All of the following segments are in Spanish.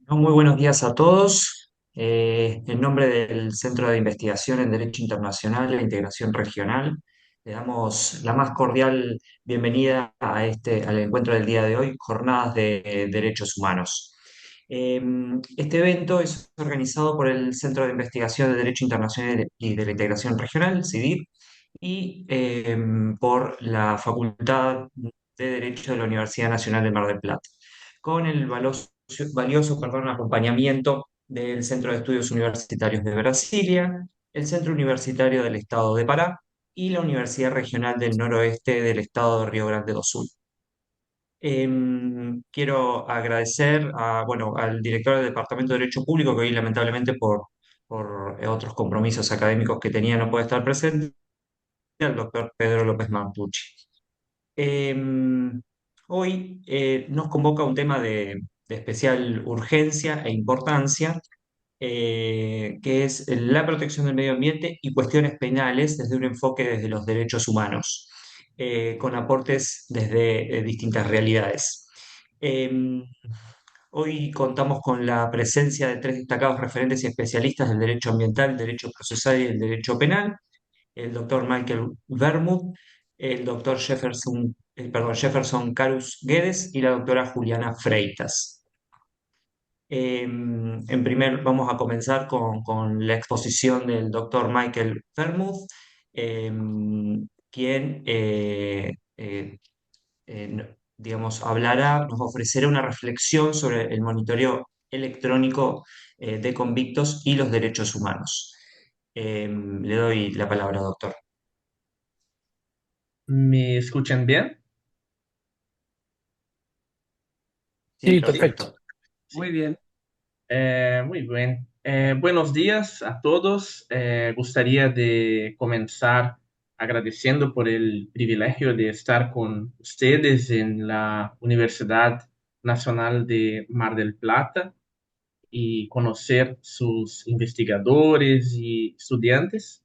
Muy buenos días a todos. En nombre del Centro de Investigación en Derecho Internacional e Integración Regional, le damos la más cordial bienvenida al encuentro del día de hoy, Jornadas de Derechos Humanos. Eh, este evento es organizado por el Centro de Investigación de Derecho Internacional y de la Integración Regional, CIDIR, y por la Facultad de Derecho de la Universidad Nacional de Mar del Plata, con el acompañamiento del Centro de Estudios Universitarios de Brasilia, el Centro Universitario del Estado de Pará y la Universidad Regional del Noroeste del Estado de Río Grande do Sul. Quiero agradecer al director del Departamento de Derecho Público, que hoy lamentablemente por otros compromisos académicos que tenía no puede estar presente, al doctor Pedro López Mantucci. Eh, Hoy nos convoca un tema de especial urgencia e importancia, que es la protección del medio ambiente y cuestiones penales desde un enfoque desde los derechos humanos, con aportes desde distintas realidades. Eh, Hoy contamos con la presencia de tres destacados referentes y especialistas del derecho ambiental, el derecho procesal y el derecho penal: el doctor Michael Vermouth, el doctor Jefferson Carus Guedes y la doctora Juliana Freitas. Vamos a comenzar con la exposición del doctor Michael Vermouth, eh, quien, nos ofrecerá una reflexión sobre el monitoreo electrónico de convictos y los derechos humanos. Le doy la palabra, doctor. ¿Me escuchan bien? Sí, Sí, perfecto. perfecto. Muy bien. Muy bien. Buenos días a todos. Gustaría de comenzar agradeciendo por el privilegio de estar con ustedes en la Universidad Nacional de Mar del Plata y conocer sus investigadores y estudiantes.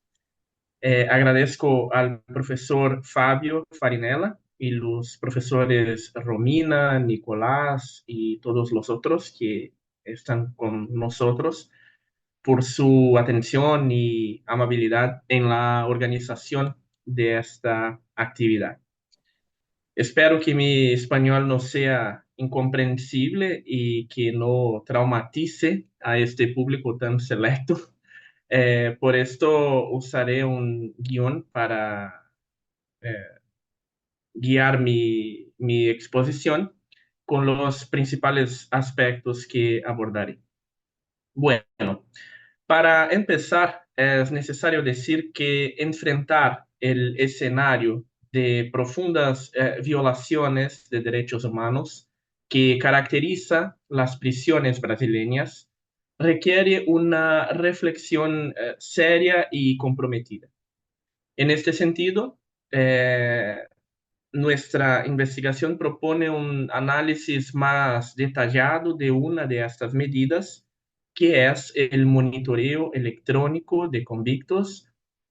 Agradezco al profesor Fabio Farinella y los profesores Romina, Nicolás y todos los otros que están con nosotros por su atención y amabilidad en la organización de esta actividad. Espero que mi español no sea incomprensible y que no traumatice a este público tan selecto. Por esto usaré un guión para eh, guiar mi exposición con los principales aspectos que abordaré. Bueno, para empezar, es necesario decir que enfrentar el escenario de profundas violaciones de derechos humanos que caracteriza las prisiones brasileñas requiere una reflexión seria y comprometida. En este sentido, eh, nuestra investigación propone un análisis más detallado de una de estas medidas, que es el monitoreo electrónico de convictos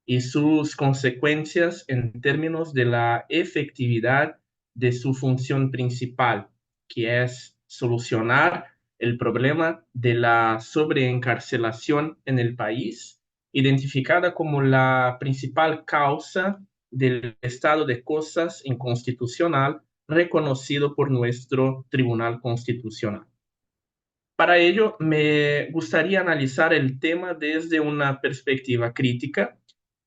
y sus consecuencias en términos de la efectividad de su función principal, que es solucionar el problema de la sobreencarcelación en el país, identificada como la principal causa del estado de cosas inconstitucional reconocido por nuestro Tribunal Constitucional. Para ello, me gustaría analizar el tema desde una perspectiva crítica,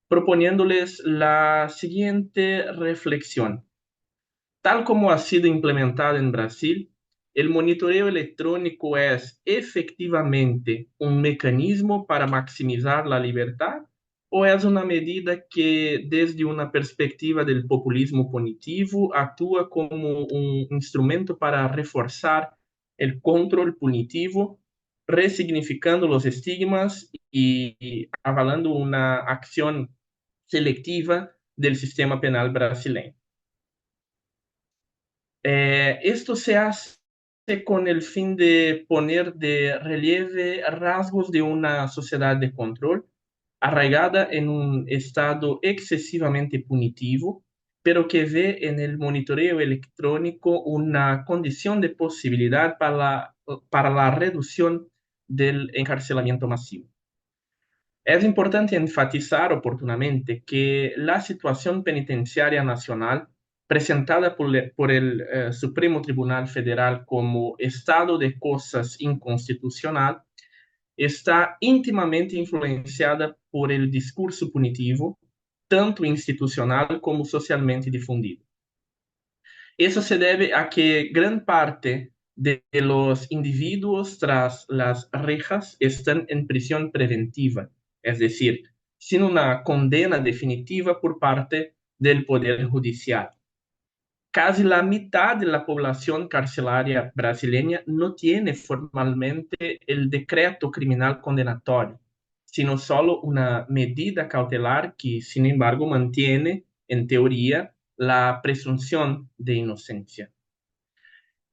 proponiéndoles la siguiente reflexión. Tal como ha sido implementado en Brasil, el monitoreo electrónico es efectivamente un mecanismo para maximizar la libertad o es una medida que desde una perspectiva del populismo punitivo actúa como un instrumento para reforzar el control punitivo, resignificando los estigmas y avalando una acción selectiva del sistema penal brasileño. Esto se hace con el fin de poner de relieve rasgos de una sociedad de control arraigada en un estado excesivamente punitivo, pero que ve en el monitoreo electrónico una condición de posibilidad para la reducción del encarcelamiento masivo. Es importante enfatizar oportunamente que la situación penitenciaria nacional, presentada por el Supremo Tribunal Federal como estado de cosas inconstitucional, está íntimamente influenciada por el discurso punitivo, tanto institucional como socialmente difundido. Eso se debe a que gran parte de los individuos tras las rejas están en prisión preventiva, es decir, sin una condena definitiva por parte del Poder Judicial. Casi la mitad de la población carcelaria brasileña no tiene formalmente el decreto criminal condenatorio, sino solo una medida cautelar que, sin embargo, mantiene, en teoría, la presunción de inocencia.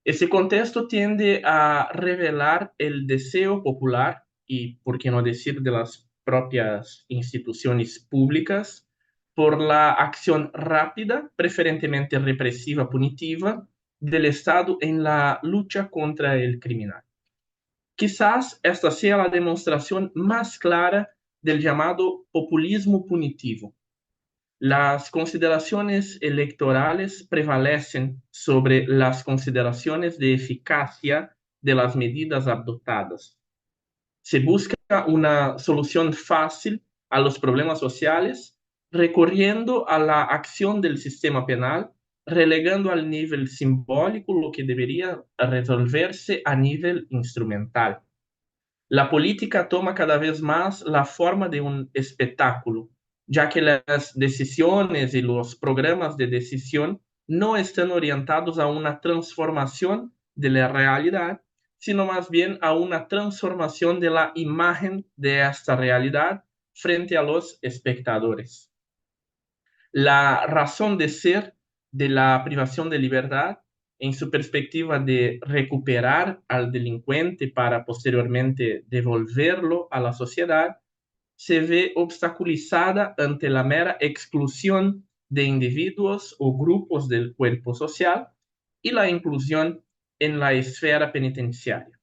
Ese contexto tiende a revelar el deseo popular y, por qué no decir, de las propias instituciones públicas por la acción rápida, preferentemente represiva punitiva, del Estado en la lucha contra el criminal. Quizás esta sea la demostración más clara del llamado populismo punitivo. Las consideraciones electorales prevalecen sobre las consideraciones de eficacia de las medidas adoptadas. Se busca una solución fácil a los problemas sociales recurriendo a la acción del sistema penal, relegando al nivel simbólico lo que debería resolverse a nivel instrumental. La política toma cada vez más la forma de un espectáculo, ya que las decisiones y los programas de decisión no están orientados a una transformación de la realidad, sino más bien a una transformación de la imagen de esta realidad frente a los espectadores. La razón de ser de la privación de libertad en su perspectiva de recuperar al delincuente para posteriormente devolverlo a la sociedad, se ve obstaculizada ante la mera exclusión de individuos o grupos del cuerpo social y la inclusión en la esfera penitenciaria.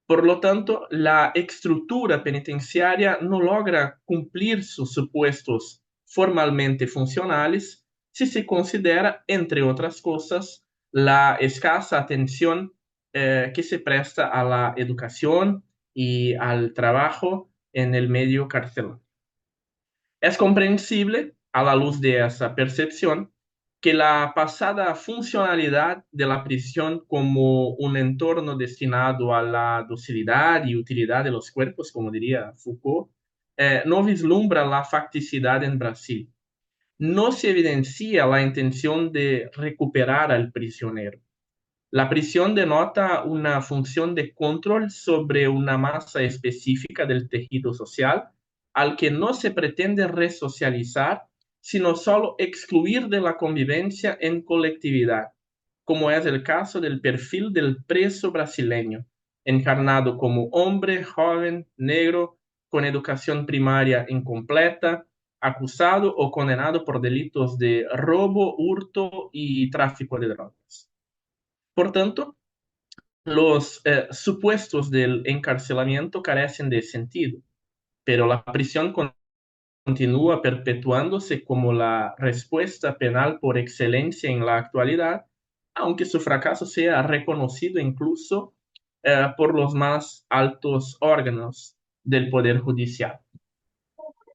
Por lo tanto, la estructura penitenciaria no logra cumplir sus supuestos formalmente funcionales si se considera, entre otras cosas, la escasa atención que se presta a la educación y al trabajo en el medio carcelario. Es comprensible, a la luz de esa percepción, que la pasada funcionalidad de la prisión como un entorno destinado a la docilidad y utilidad de los cuerpos, como diría Foucault, no vislumbra la facticidad en Brasil. No se evidencia la intención de recuperar al prisionero. La prisión denota una función de control sobre una masa específica del tejido social al que no se pretende resocializar, sino solo excluir de la convivencia en colectividad, como es el caso del perfil del preso brasileño, encarnado como hombre, joven, negro, con educación primaria incompleta, acusado o condenado por delitos de robo, hurto y tráfico de drogas. Por tanto, los supuestos del encarcelamiento carecen de sentido, pero la prisión continúa perpetuándose como la respuesta penal por excelencia en la actualidad, aunque su fracaso sea reconocido incluso por los más altos órganos del Poder Judicial.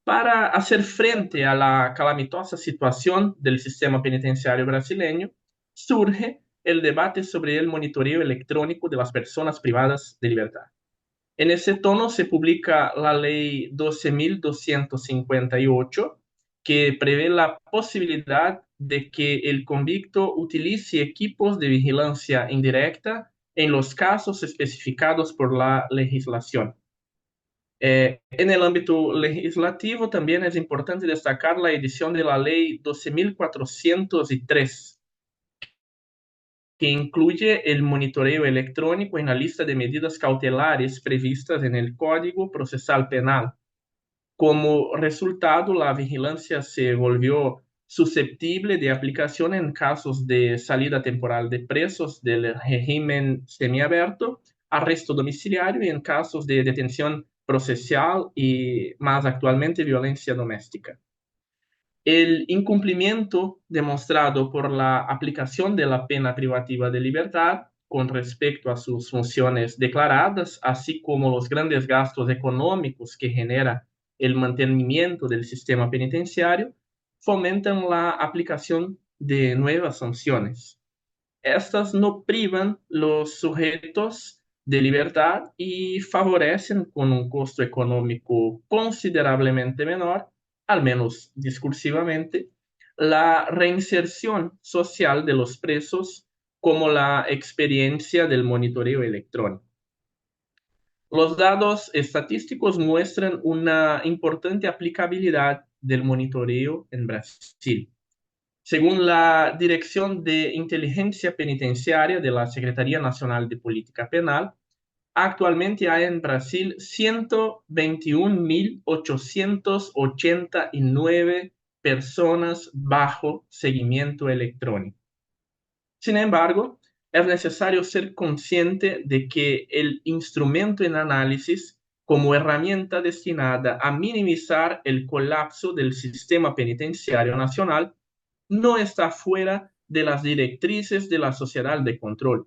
Para hacer frente a la calamitosa situación del sistema penitenciario brasileño, surge el debate sobre el monitoreo electrónico de las personas privadas de libertad. En ese tono se publica la ley 12.258, que prevé la posibilidad de que el convicto utilice equipos de vigilancia indirecta en los casos especificados por la legislación. En el ámbito legislativo también es importante destacar la edición de la ley 12.403, que incluye el monitoreo electrónico en la lista de medidas cautelares previstas en el Código Procesal Penal. Como resultado, la vigilancia se volvió susceptible de aplicación en casos de salida temporal de presos del régimen semiabierto arresto domiciliario y en casos de detención procesal y más actualmente violencia doméstica. El incumplimiento demostrado por la aplicación de la pena privativa de libertad con respecto a sus funciones declaradas, así como los grandes gastos económicos que genera el mantenimiento del sistema penitenciario, fomentan la aplicación de nuevas sanciones. Estas no privan los sujetos de libertad y favorecen con un costo económico considerablemente menor, al menos discursivamente, la reinserción social de los presos como la experiencia del monitoreo electrónico. Los datos estadísticos muestran una importante aplicabilidad del monitoreo en Brasil. Según la Dirección de Inteligencia Penitenciaria de la Secretaría Nacional de Política Penal, actualmente hay en Brasil 121.889 personas bajo seguimiento electrónico. Sin embargo, es necesario ser consciente de que el instrumento en análisis como herramienta destinada a minimizar el colapso del sistema penitenciario nacional no está fuera de las directrices de la sociedad de control,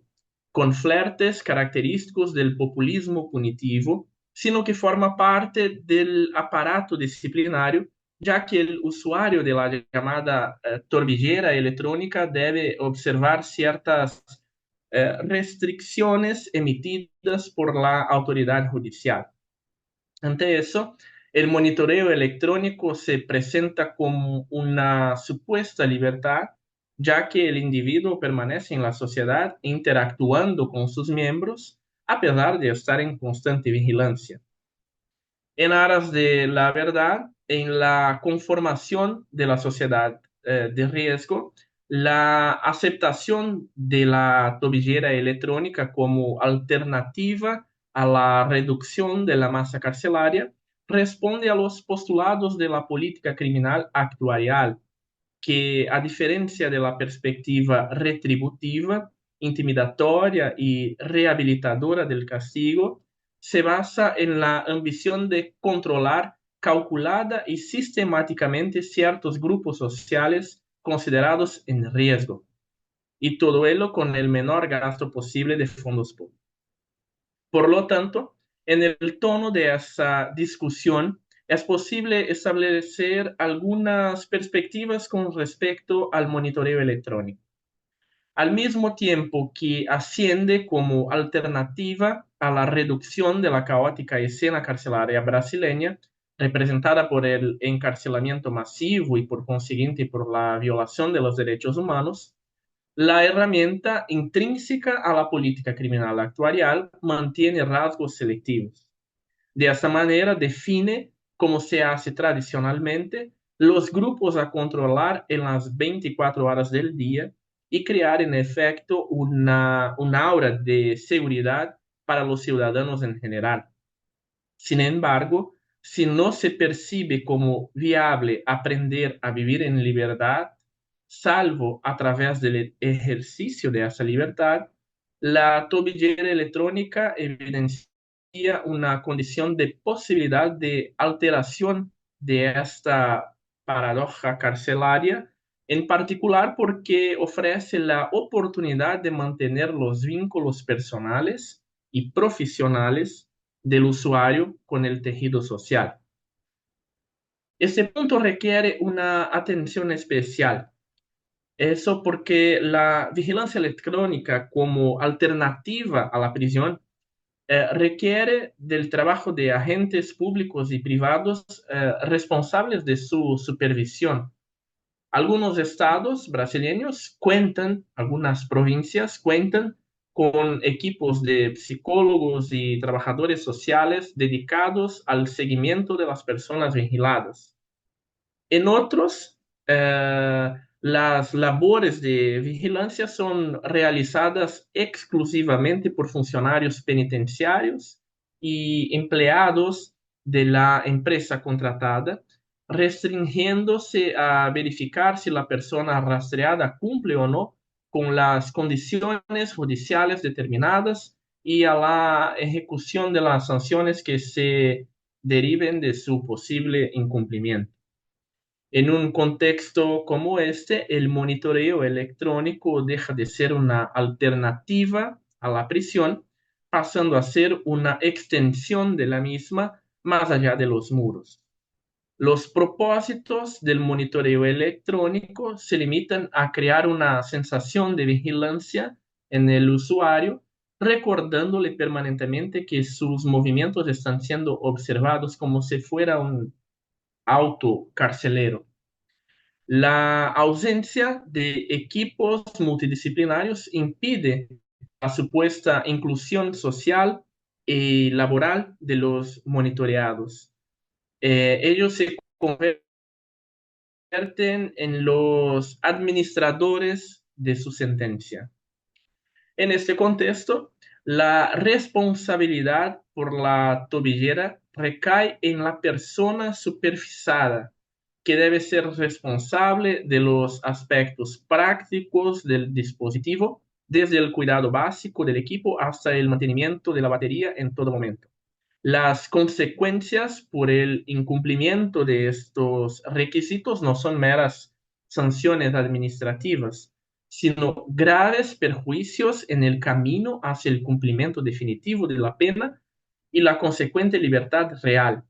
con flertes característicos del populismo punitivo, sino que forma parte del aparato disciplinario, ya que el usuario de la llamada torbillera electrónica debe observar ciertas restricciones emitidas por la autoridad judicial. Ante eso, el monitoreo electrónico se presenta como una supuesta libertad, ya que el individuo permanece en la sociedad interactuando con sus miembros a pesar de estar en constante vigilancia. En aras de la verdad, en la conformación de la sociedad de riesgo, la aceptación de la tobillera electrónica como alternativa a la reducción de la masa carcelaria responde a los postulados de la política criminal actuarial, que, a diferencia de la perspectiva retributiva, intimidatoria y rehabilitadora del castigo, se basa en la ambición de controlar calculada y sistemáticamente ciertos grupos sociales considerados en riesgo, y todo ello con el menor gasto posible de fondos públicos. Por lo tanto, en el tono de esa discusión es posible establecer algunas perspectivas con respecto al monitoreo electrónico. Al mismo tiempo que asciende como alternativa a la reducción de la caótica escena carcelaria brasileña, representada por el encarcelamiento masivo y por consiguiente por la violación de los derechos humanos, la herramienta intrínseca a la política criminal actuarial mantiene rasgos selectivos. De esta manera define, como se hace tradicionalmente, los grupos a controlar en las 24 horas del día y crear en efecto un aura de seguridad para los ciudadanos en general. Sin embargo, si no se percibe como viable aprender a vivir en libertad, salvo a través del ejercicio de esa libertad, la tobillera electrónica evidencia una condición de posibilidad de alteración de esta paradoja carcelaria, en particular porque ofrece la oportunidad de mantener los vínculos personales y profesionales del usuario con el tejido social. Este punto requiere una atención especial. Eso porque la vigilancia electrónica como alternativa a la prisión requiere del trabajo de agentes públicos y privados responsables de su supervisión. Algunos estados brasileños cuentan, algunas provincias cuentan con equipos de psicólogos y trabajadores sociales dedicados al seguimiento de las personas vigiladas. En otros, las labores de vigilancia son realizadas exclusivamente por funcionarios penitenciarios y empleados de la empresa contratada, restringiéndose a verificar si la persona rastreada cumple o no con las condiciones judiciales determinadas y a la ejecución de las sanciones que se deriven de su posible incumplimiento. En un contexto como este, el monitoreo electrónico deja de ser una alternativa a la prisión, pasando a ser una extensión de la misma más allá de los muros. Los propósitos del monitoreo electrónico se limitan a crear una sensación de vigilancia en el usuario, recordándole permanentemente que sus movimientos están siendo observados como si fuera un auto carcelero. La ausencia de equipos multidisciplinarios impide la supuesta inclusión social y laboral de los monitoreados. Ellos se convierten en los administradores de su sentencia. En este contexto, la responsabilidad por la tobillera recae en la persona supervisada, que debe ser responsable de los aspectos prácticos del dispositivo, desde el cuidado básico del equipo hasta el mantenimiento de la batería en todo momento. Las consecuencias por el incumplimiento de estos requisitos no son meras sanciones administrativas, sino graves perjuicios en el camino hacia el cumplimiento definitivo de la pena y la consecuente libertad real.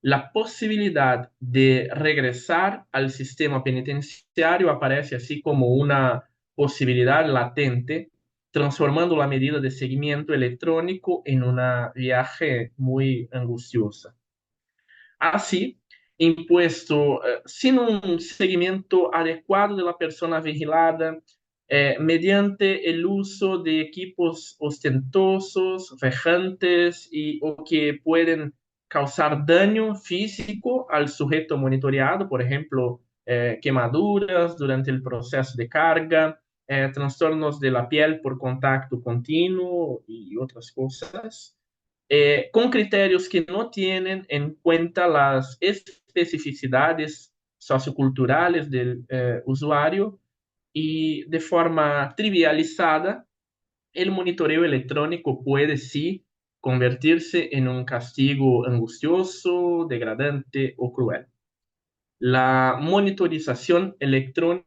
La posibilidad de regresar al sistema penitenciario aparece así como una posibilidad latente, transformando la medida de seguimiento electrónico en una viaje muy angustiosa. Así, impuesto sin un seguimiento adecuado de la persona vigilada, mediante el uso de equipos ostentosos, vejantes o que pueden causar daño físico al sujeto monitoreado, por ejemplo, quemaduras durante el proceso de carga, trastornos de la piel por contacto continuo y otras cosas, con criterios que no tienen en cuenta las especificidades socioculturales del usuario y de forma trivializada, el monitoreo electrónico puede sí convertirse en un castigo angustioso, degradante o cruel. La monitorización electrónica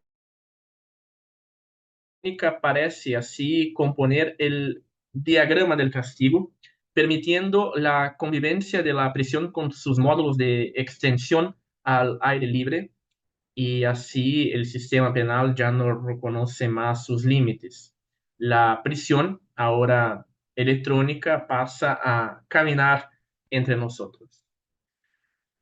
parece así componer el diagrama del castigo, permitiendo la convivencia de la prisión con sus módulos de extensión al aire libre, y así el sistema penal ya no reconoce más sus límites. La prisión, ahora electrónica, pasa a caminar entre nosotros.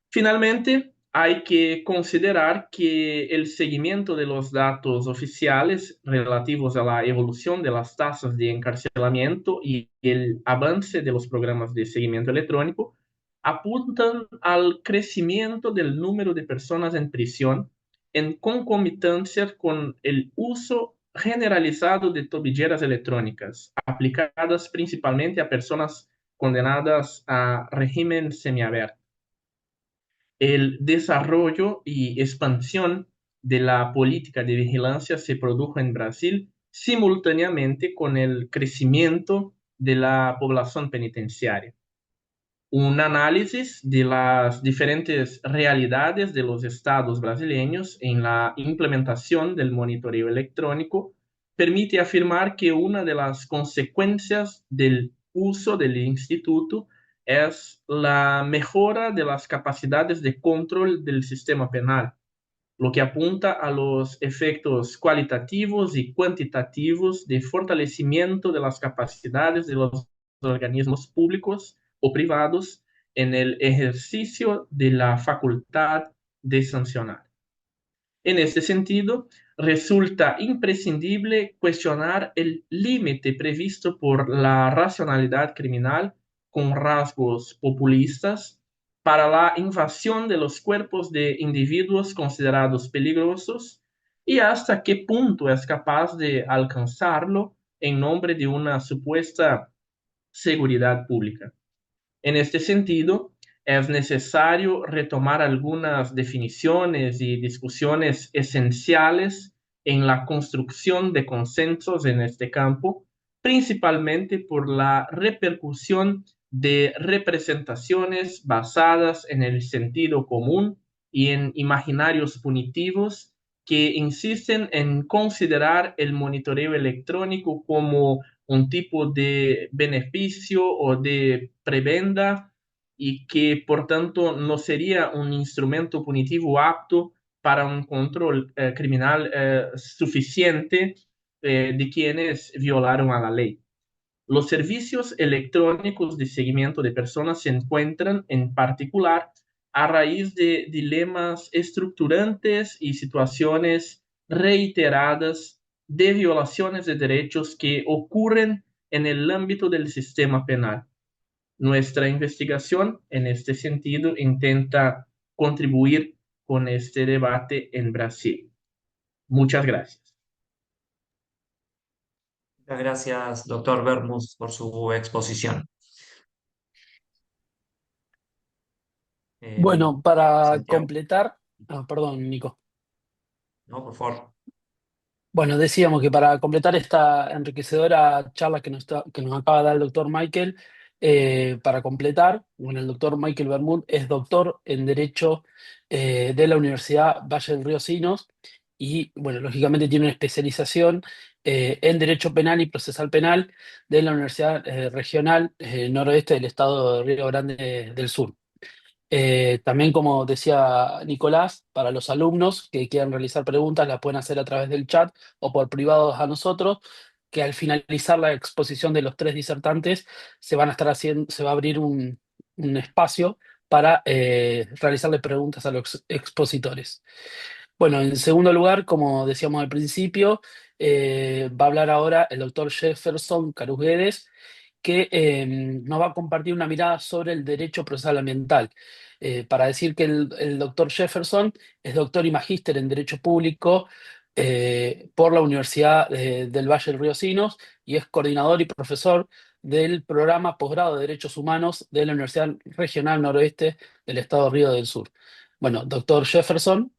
Finalmente, hay que considerar que el seguimiento de los datos oficiales relativos a la evolución de las tasas de encarcelamiento y el avance de los programas de seguimiento electrónico apuntan al crecimiento del número de personas en prisión en concomitancia con el uso generalizado de tobilleras electrónicas, aplicadas principalmente a personas condenadas a régimen semiabierto. El desarrollo y expansión de la política de vigilancia se produjo en Brasil simultáneamente con el crecimiento de la población penitenciaria. Un análisis de las diferentes realidades de los estados brasileños en la implementación del monitoreo electrónico permite afirmar que una de las consecuencias del uso del instituto es la mejora de las capacidades de control del sistema penal, lo que apunta a los efectos cualitativos y cuantitativos de fortalecimiento de las capacidades de los organismos públicos o privados en el ejercicio de la facultad de sancionar. En este sentido, resulta imprescindible cuestionar el límite previsto por la racionalidad criminal con rasgos populistas para la invasión de los cuerpos de individuos considerados peligrosos y hasta qué punto es capaz de alcanzarlo en nombre de una supuesta seguridad pública. En este sentido, es necesario retomar algunas definiciones y discusiones esenciales en la construcción de consensos en este campo, principalmente por la repercusión de representaciones basadas en el sentido común y en imaginarios punitivos que insisten en considerar el monitoreo electrónico como un tipo de beneficio o de prebenda y que por tanto no sería un instrumento punitivo apto para un control criminal suficiente de quienes violaron a la ley. Los servicios electrónicos de seguimiento de personas se encuentran en particular a raíz de dilemas estructurantes y situaciones reiteradas de violaciones de derechos que ocurren en el ámbito del sistema penal. Nuestra investigación, en este sentido, intenta contribuir con este debate en Brasil. Muchas gracias. Muchas gracias, doctor Bermus, por su exposición. Eh, Bueno, para Santiago, completar, perdón, Nico. ¿no? Por favor. Bueno, decíamos que para completar esta enriquecedora charla que nos acaba de dar el doctor Michael, para completar, bueno, el doctor Michael Bermud es doctor en Derecho de la Universidad Valle del Río Sinos y, bueno, lógicamente tiene una especialización en Derecho Penal y Procesal Penal de la Universidad Regional Noroeste del Estado de Río Grande del Sur. También, como decía Nicolás, para los alumnos que quieran realizar preguntas, las pueden hacer a través del chat o por privados a nosotros, que al finalizar la exposición de los tres disertantes se va a abrir un espacio para realizarle preguntas a los expositores. Bueno, en segundo lugar, como decíamos al principio, va a hablar ahora el doctor Jefferson Carus, que nos va a compartir una mirada sobre el derecho procesal ambiental. Para decir que el doctor Jefferson es doctor y magíster en Derecho Público por la Universidad del Valle del Río Sinos y es coordinador y profesor del programa posgrado de Derechos Humanos de la Universidad Regional Noroeste del Estado de Río del Sur. Bueno, doctor Jefferson,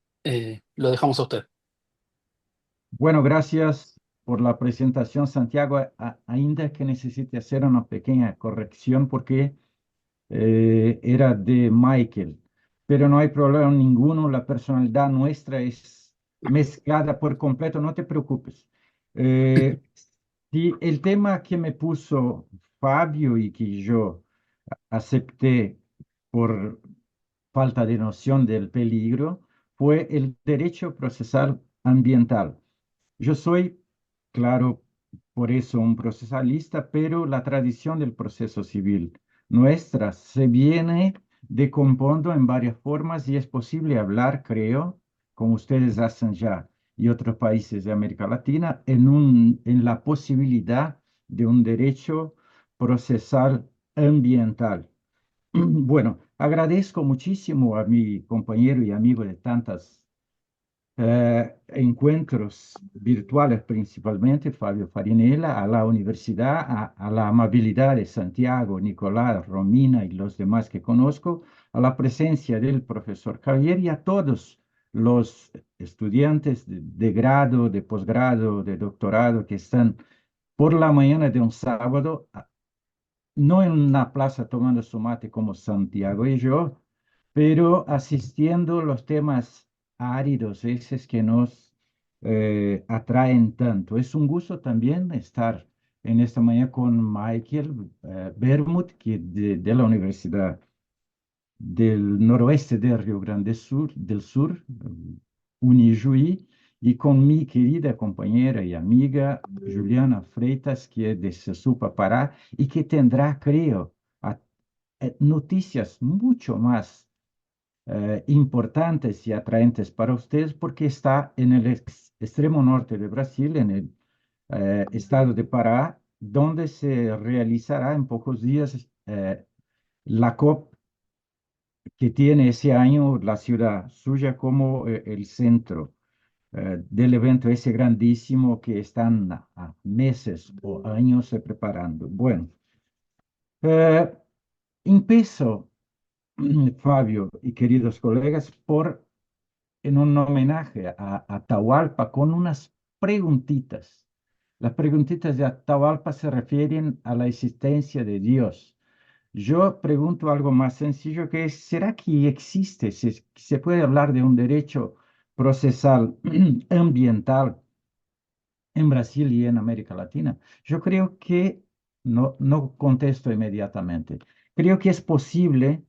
lo dejamos a usted. Bueno, gracias por la presentación, Santiago. Ainda que necesite hacer una pequeña corrección porque era de Michael, pero no hay problema ninguno. La personalidad nuestra es mezclada por completo, no te preocupes. Eh, si el tema que me puso Fabio y que yo acepté por falta de noción del peligro fue el derecho procesal ambiental. Yo soy, claro, por eso un procesalista, pero la tradición del proceso civil nuestra se viene decompondo en varias formas y es posible hablar, creo, como ustedes hacen ya y otros países de América Latina, en la posibilidad de un derecho procesal ambiental. Bueno, agradezco muchísimo a mi compañero y amigo de tantas encuentros virtuales principalmente, Fabio Farinella, a la universidad, a la amabilidad de Santiago, Nicolás, Romina y los demás que conozco, a la presencia del profesor Javier y a todos los estudiantes de grado, de posgrado, de doctorado que están por la mañana de un sábado no en una plaza tomando su mate como Santiago y yo, pero asistiendo a los temas áridos, esos que nos atraen tanto. Es un gusto también estar en esta mañana con Michael Bermud, que de la Universidad del Noroeste del Río Grande del Sur, Unijuí, y con mi querida compañera y amiga Juliana Freitas, que es de Sesupa, Pará, y que tendrá, creo, noticias mucho más importantes y atraentes para ustedes, porque está en el extremo norte de Brasil, en el estado de Pará, donde se realizará en pocos días la COP que tiene ese año la ciudad suya como el centro del evento ese grandísimo que están a meses o años preparando. Bueno, eh, empiezo, Fabio y queridos colegas, por en un homenaje a Atahualpa con unas preguntitas. Las preguntitas de Atahualpa se refieren a la existencia de Dios. Yo pregunto algo más sencillo que es, ¿será que existe, se puede hablar de un derecho procesal ambiental en Brasil y en América Latina? Yo creo que no contesto inmediatamente. Creo que es posible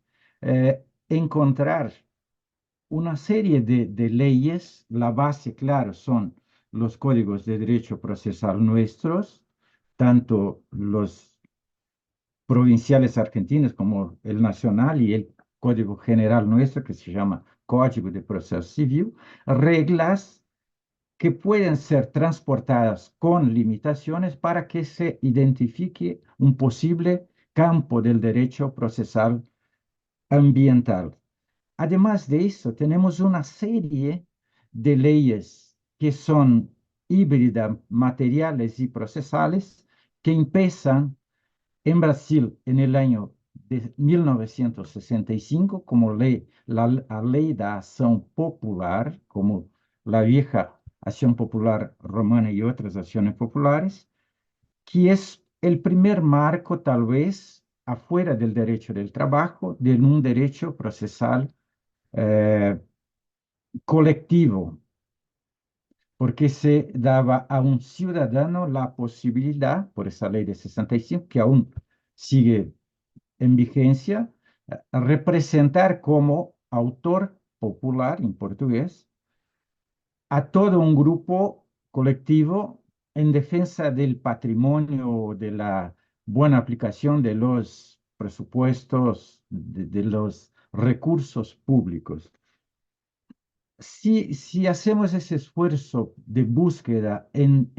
encontrar una serie de leyes. La base, claro, son los códigos de derecho procesal nuestros, tanto los provinciales argentinos como el nacional y el Código General nuestro, que se llama Código de Proceso Civil, reglas que pueden ser transportadas con limitaciones para que se identifique un posible campo del derecho procesal ambiental. Además de eso, tenemos una serie de leyes que son híbridas, materiales y procesales, que empiezan en Brasil en el año de 1965 como la ley de acción popular, como la vieja acción popular romana y otras acciones populares, que es el primer marco tal vez afuera del derecho del trabajo, de un derecho procesal eh, colectivo, porque se daba a un ciudadano la posibilidad, por esa ley de 65, que aún sigue en vigencia, representar como autor popular en portugués a todo un grupo colectivo en defensa del patrimonio, de la buena aplicación de los presupuestos, de los recursos públicos. Si hacemos ese esfuerzo de búsqueda en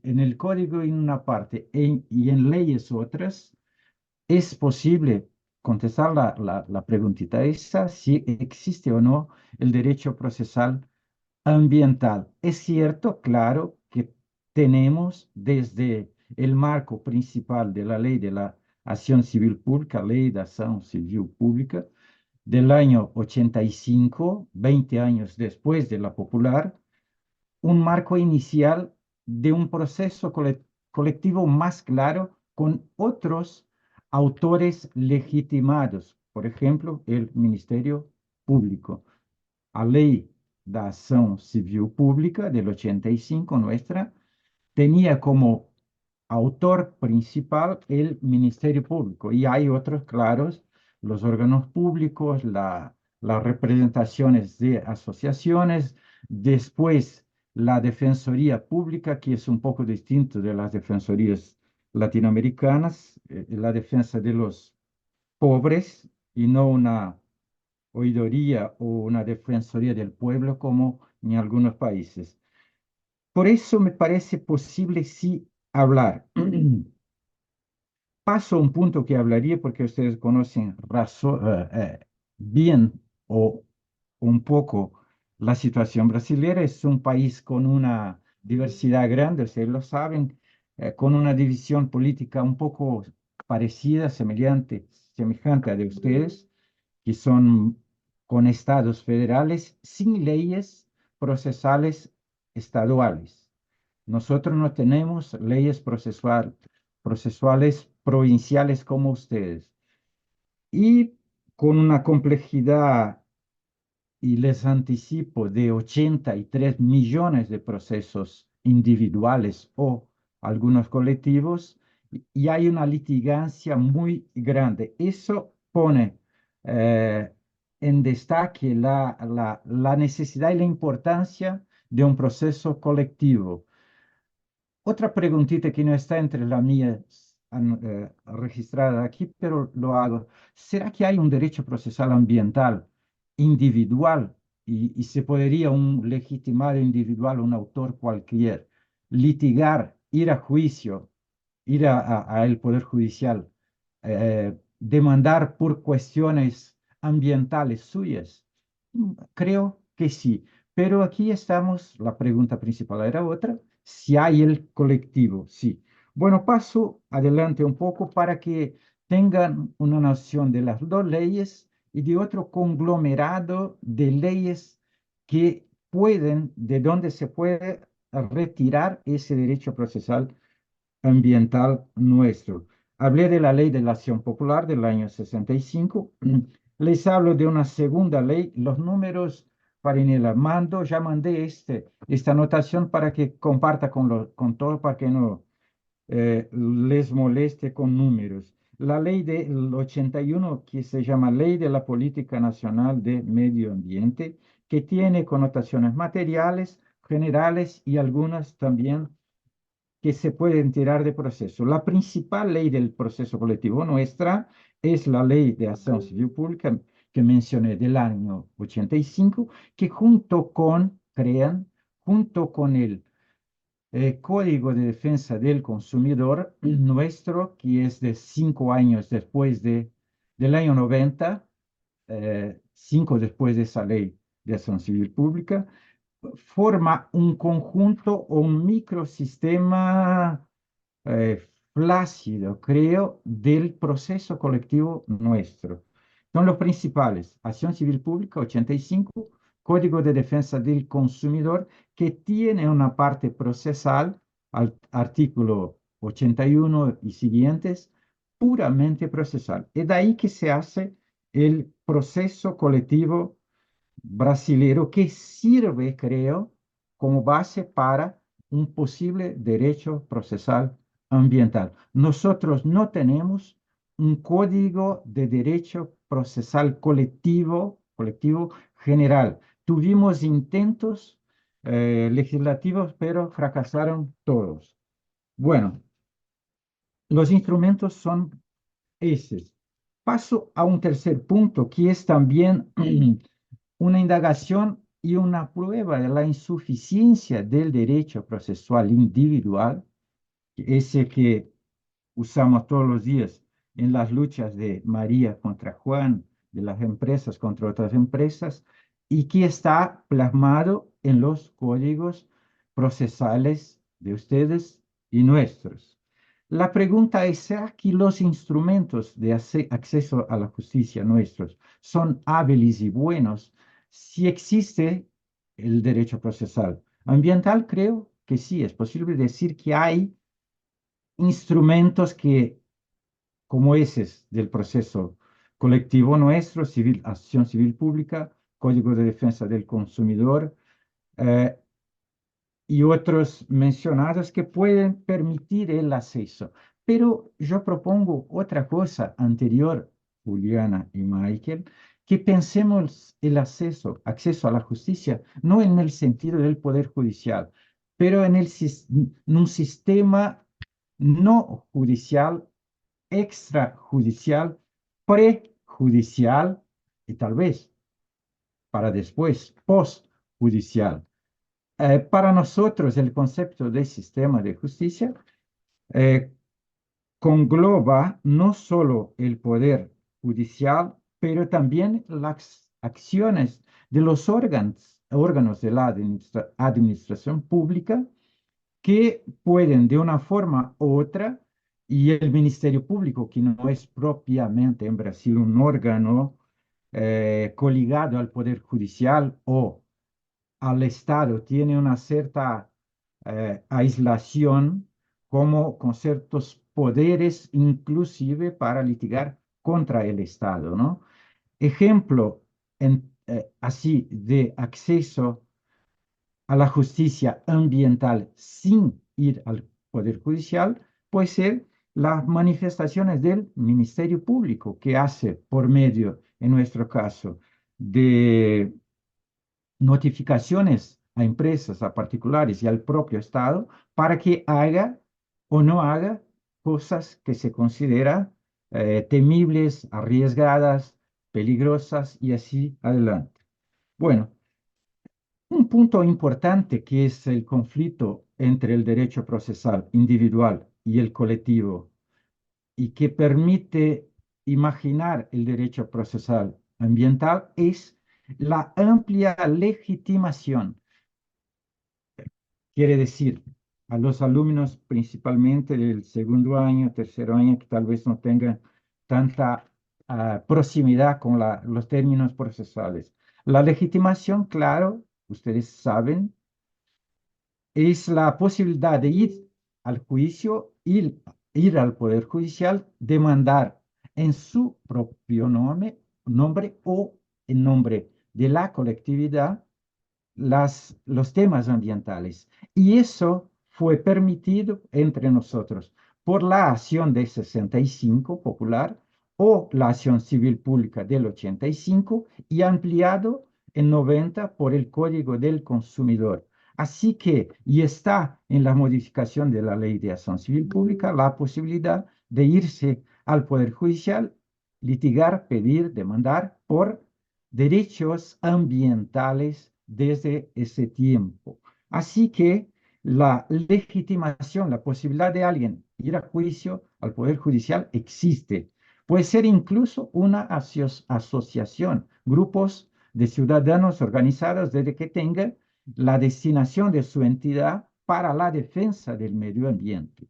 el código en una parte y en leyes otras, es posible contestar la preguntita esa, si existe o no el derecho procesal ambiental. Es cierto, claro, que tenemos desde el marco principal de la ley de la acción civil pública, ley de acción civil pública, del año 85, 20 años después de la popular, un marco inicial de un proceso colectivo más claro con otros autores legitimados, por ejemplo, el Ministerio Público. A ley de acción civil pública del 85 nuestra tenía como autor principal el Ministerio Público y hay otros claros, los órganos públicos, las representaciones de asociaciones, después la Defensoría Pública, que es un poco distinto de las defensorías latinoamericanas, la defensa de los pobres y no una oidoría o una defensoría del pueblo como en algunos países. Por eso me parece posible sí hablar. Paso a un punto que hablaría porque ustedes conocen bien o un poco la situación brasileña. Es un país con una diversidad grande, ustedes lo saben, con una división política un poco parecida, semejante a de ustedes, que son con estados federales sin leyes procesales estaduales. Nosotros no tenemos leyes procesuales provinciales como ustedes. Y con una complejidad, y les anticipo, de 83 millones de procesos individuales o algunos colectivos, y hay una litigancia muy grande. Eso pone eh, en destaque la necesidad y la importancia de un proceso colectivo. Otra preguntita que no está entre las mías registrada aquí, pero lo hago. ¿Será que hay un derecho procesal ambiental individual y se podría un legitimado individual, un autor cualquier, litigar, ir a juicio, ir al Poder Judicial, demandar por cuestiones ambientales suyas? Creo que sí, pero aquí estamos, la pregunta principal era otra, si hay el colectivo, sí. Bueno, paso adelante un poco para que tengan una noción de las dos leyes y de otro conglomerado de leyes que pueden, de donde se puede retirar ese derecho procesal ambiental nuestro. Hablé de la ley de la acción popular del año 65. Les hablo de una segunda ley. Los números, Farinela, ya mandé esta anotación para que comparta con todo, para que no les moleste con números. La ley del 81, que se llama Ley de la Política Nacional de Medio Ambiente, que tiene connotaciones materiales, generales y algunas también que se pueden tirar de proceso. La principal ley del proceso colectivo nuestra es la Ley de Acción Civil Pública que mencioné del año 85, que junto con el Código de Defensa del Consumidor nuestro, que es de 5 años después del año 90, 5 después de esa ley de acción civil pública, forma un conjunto o un microsistema flácido, creo, del proceso colectivo nuestro. Son los principales: Acción Civil Pública 85, Código de Defensa del Consumidor, que tiene una parte procesal, al artículo 81 y siguientes, puramente procesal. Es de ahí que se hace el proceso colectivo brasilero, que sirve, creo, como base para un posible derecho procesal ambiental. Nosotros no tenemos un código de derecho procesal colectivo general. Tuvimos intentos legislativos, pero fracasaron todos. Bueno, los instrumentos son esos. Paso a un tercer punto, que es también una indagación y una prueba de la insuficiencia del derecho procesual individual, ese que usamos todos los días en las luchas de María contra Juan, de las empresas contra otras empresas, y que está plasmado en los códigos procesales de ustedes y nuestros. La pregunta es: ¿será que los instrumentos de acceso a la justicia nuestros son hábiles y buenos si existe el derecho procesal ambiental? Creo que sí, es posible decir que hay instrumentos que, como esos del proceso colectivo nuestro, acción civil pública, Código de Defensa del Consumidor, eh, y otros mencionados, que pueden permitir el acceso. Pero yo propongo otra cosa anterior, Juliana y Michael, que pensemos el acceso a la justicia, no en el sentido del poder judicial, pero en un sistema no judicial, extrajudicial, prejudicial y tal vez para después, postjudicial. Para nosotros, el concepto de sistema de justicia eh, congloba no solo el poder judicial, pero también las acciones de los órganos de la administración pública, que pueden de una forma u otra, y el Ministerio Público, que no es propiamente en Brasil un órgano coligado al Poder Judicial o al Estado, tiene una cierta aislación, como con ciertos poderes, inclusive para litigar contra el Estado, ¿no? Ejemplo así de acceso a la justicia ambiental sin ir al Poder Judicial puede ser las manifestaciones del Ministerio Público, que hace por medio, en nuestro caso, de notificaciones a empresas, a particulares y al propio Estado, para que haga o no haga cosas que se consideran temibles, arriesgadas, peligrosas y así adelante. Bueno, un punto importante, que es el conflicto entre el derecho procesal individual y el colectivo, y que permite imaginar el derecho procesal ambiental, es la amplia legitimación. Quiere decir, a los alumnos principalmente del segundo año, tercer año, que tal vez no tengan tanta proximidad con los términos procesales. La legitimación, claro, ustedes saben, es la posibilidad de ir al juicio, ir al Poder Judicial, demandar en su propio nombre o en nombre de la colectividad los temas ambientales. Y eso fue permitido entre nosotros por la acción de 65 popular o la acción civil pública del 85 y ampliado en 90 por el Código del Consumidor. Así que, y está en la modificación de la Ley de Acción Civil Pública, la posibilidad de irse al Poder Judicial, litigar, pedir, demandar por derechos ambientales desde ese tiempo. Así que la legitimación, la posibilidad de alguien ir a juicio al Poder Judicial existe. Puede ser incluso una asociación, grupos de ciudadanos organizados desde que tengan la destinación de su entidad para la defensa del medio ambiente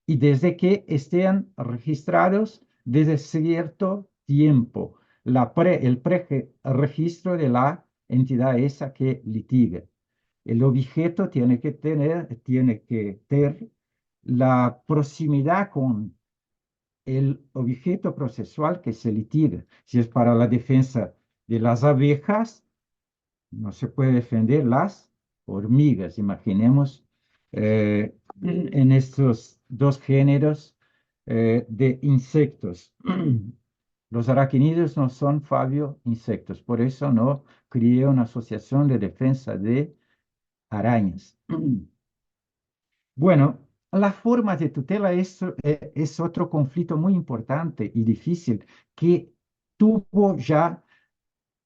y desde que estén registrados desde cierto tiempo, el preregistro de la entidad esa que litiga. El objeto tiene que tener la proximidad con el objeto procesual que se litiga. Si es para la defensa de las abejas, no se puede defender las hormigas. Imaginemos en estos dos géneros de insectos. Los aracnídeos no son, Fabio, insectos. Por eso no crié una asociación de defensa de arañas. Bueno, la forma de tutela es otro conflicto muy importante y difícil que tuvo ya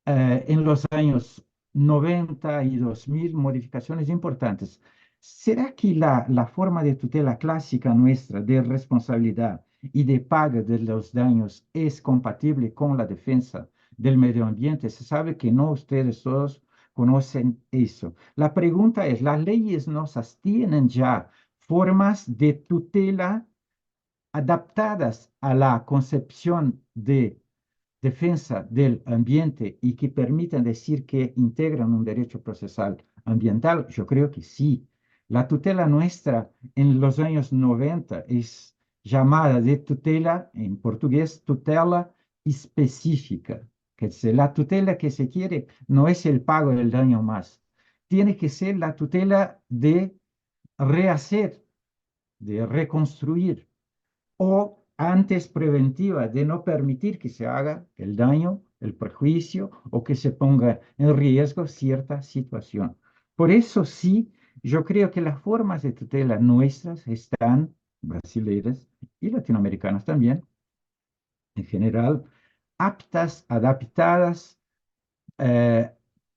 en los años 90 y 2000 modificaciones importantes. ¿Será que la forma de tutela clásica nuestra de responsabilidad y de pago de los daños es compatible con la defensa del medio ambiente? Se sabe que no ustedes todos conocen eso. La pregunta es, ¿las leyes nos tienen ya formas de tutela adaptadas a la concepción de defensa del ambiente y que permitan decir que integran un derecho procesal ambiental? Yo creo que sí. La tutela nuestra en los años 90 es llamada de tutela, en portugués, tutela específica. Que la tutela que se quiere no es el pago del daño más. Tiene que ser la tutela de rehacer, de reconstruir o antes preventiva de no permitir que se haga el daño, el perjuicio o que se ponga en riesgo cierta situación. Por eso sí, yo creo que las formas de tutela nuestras están, brasileñas y latinoamericanas también, en general, aptas, adaptadas, eh,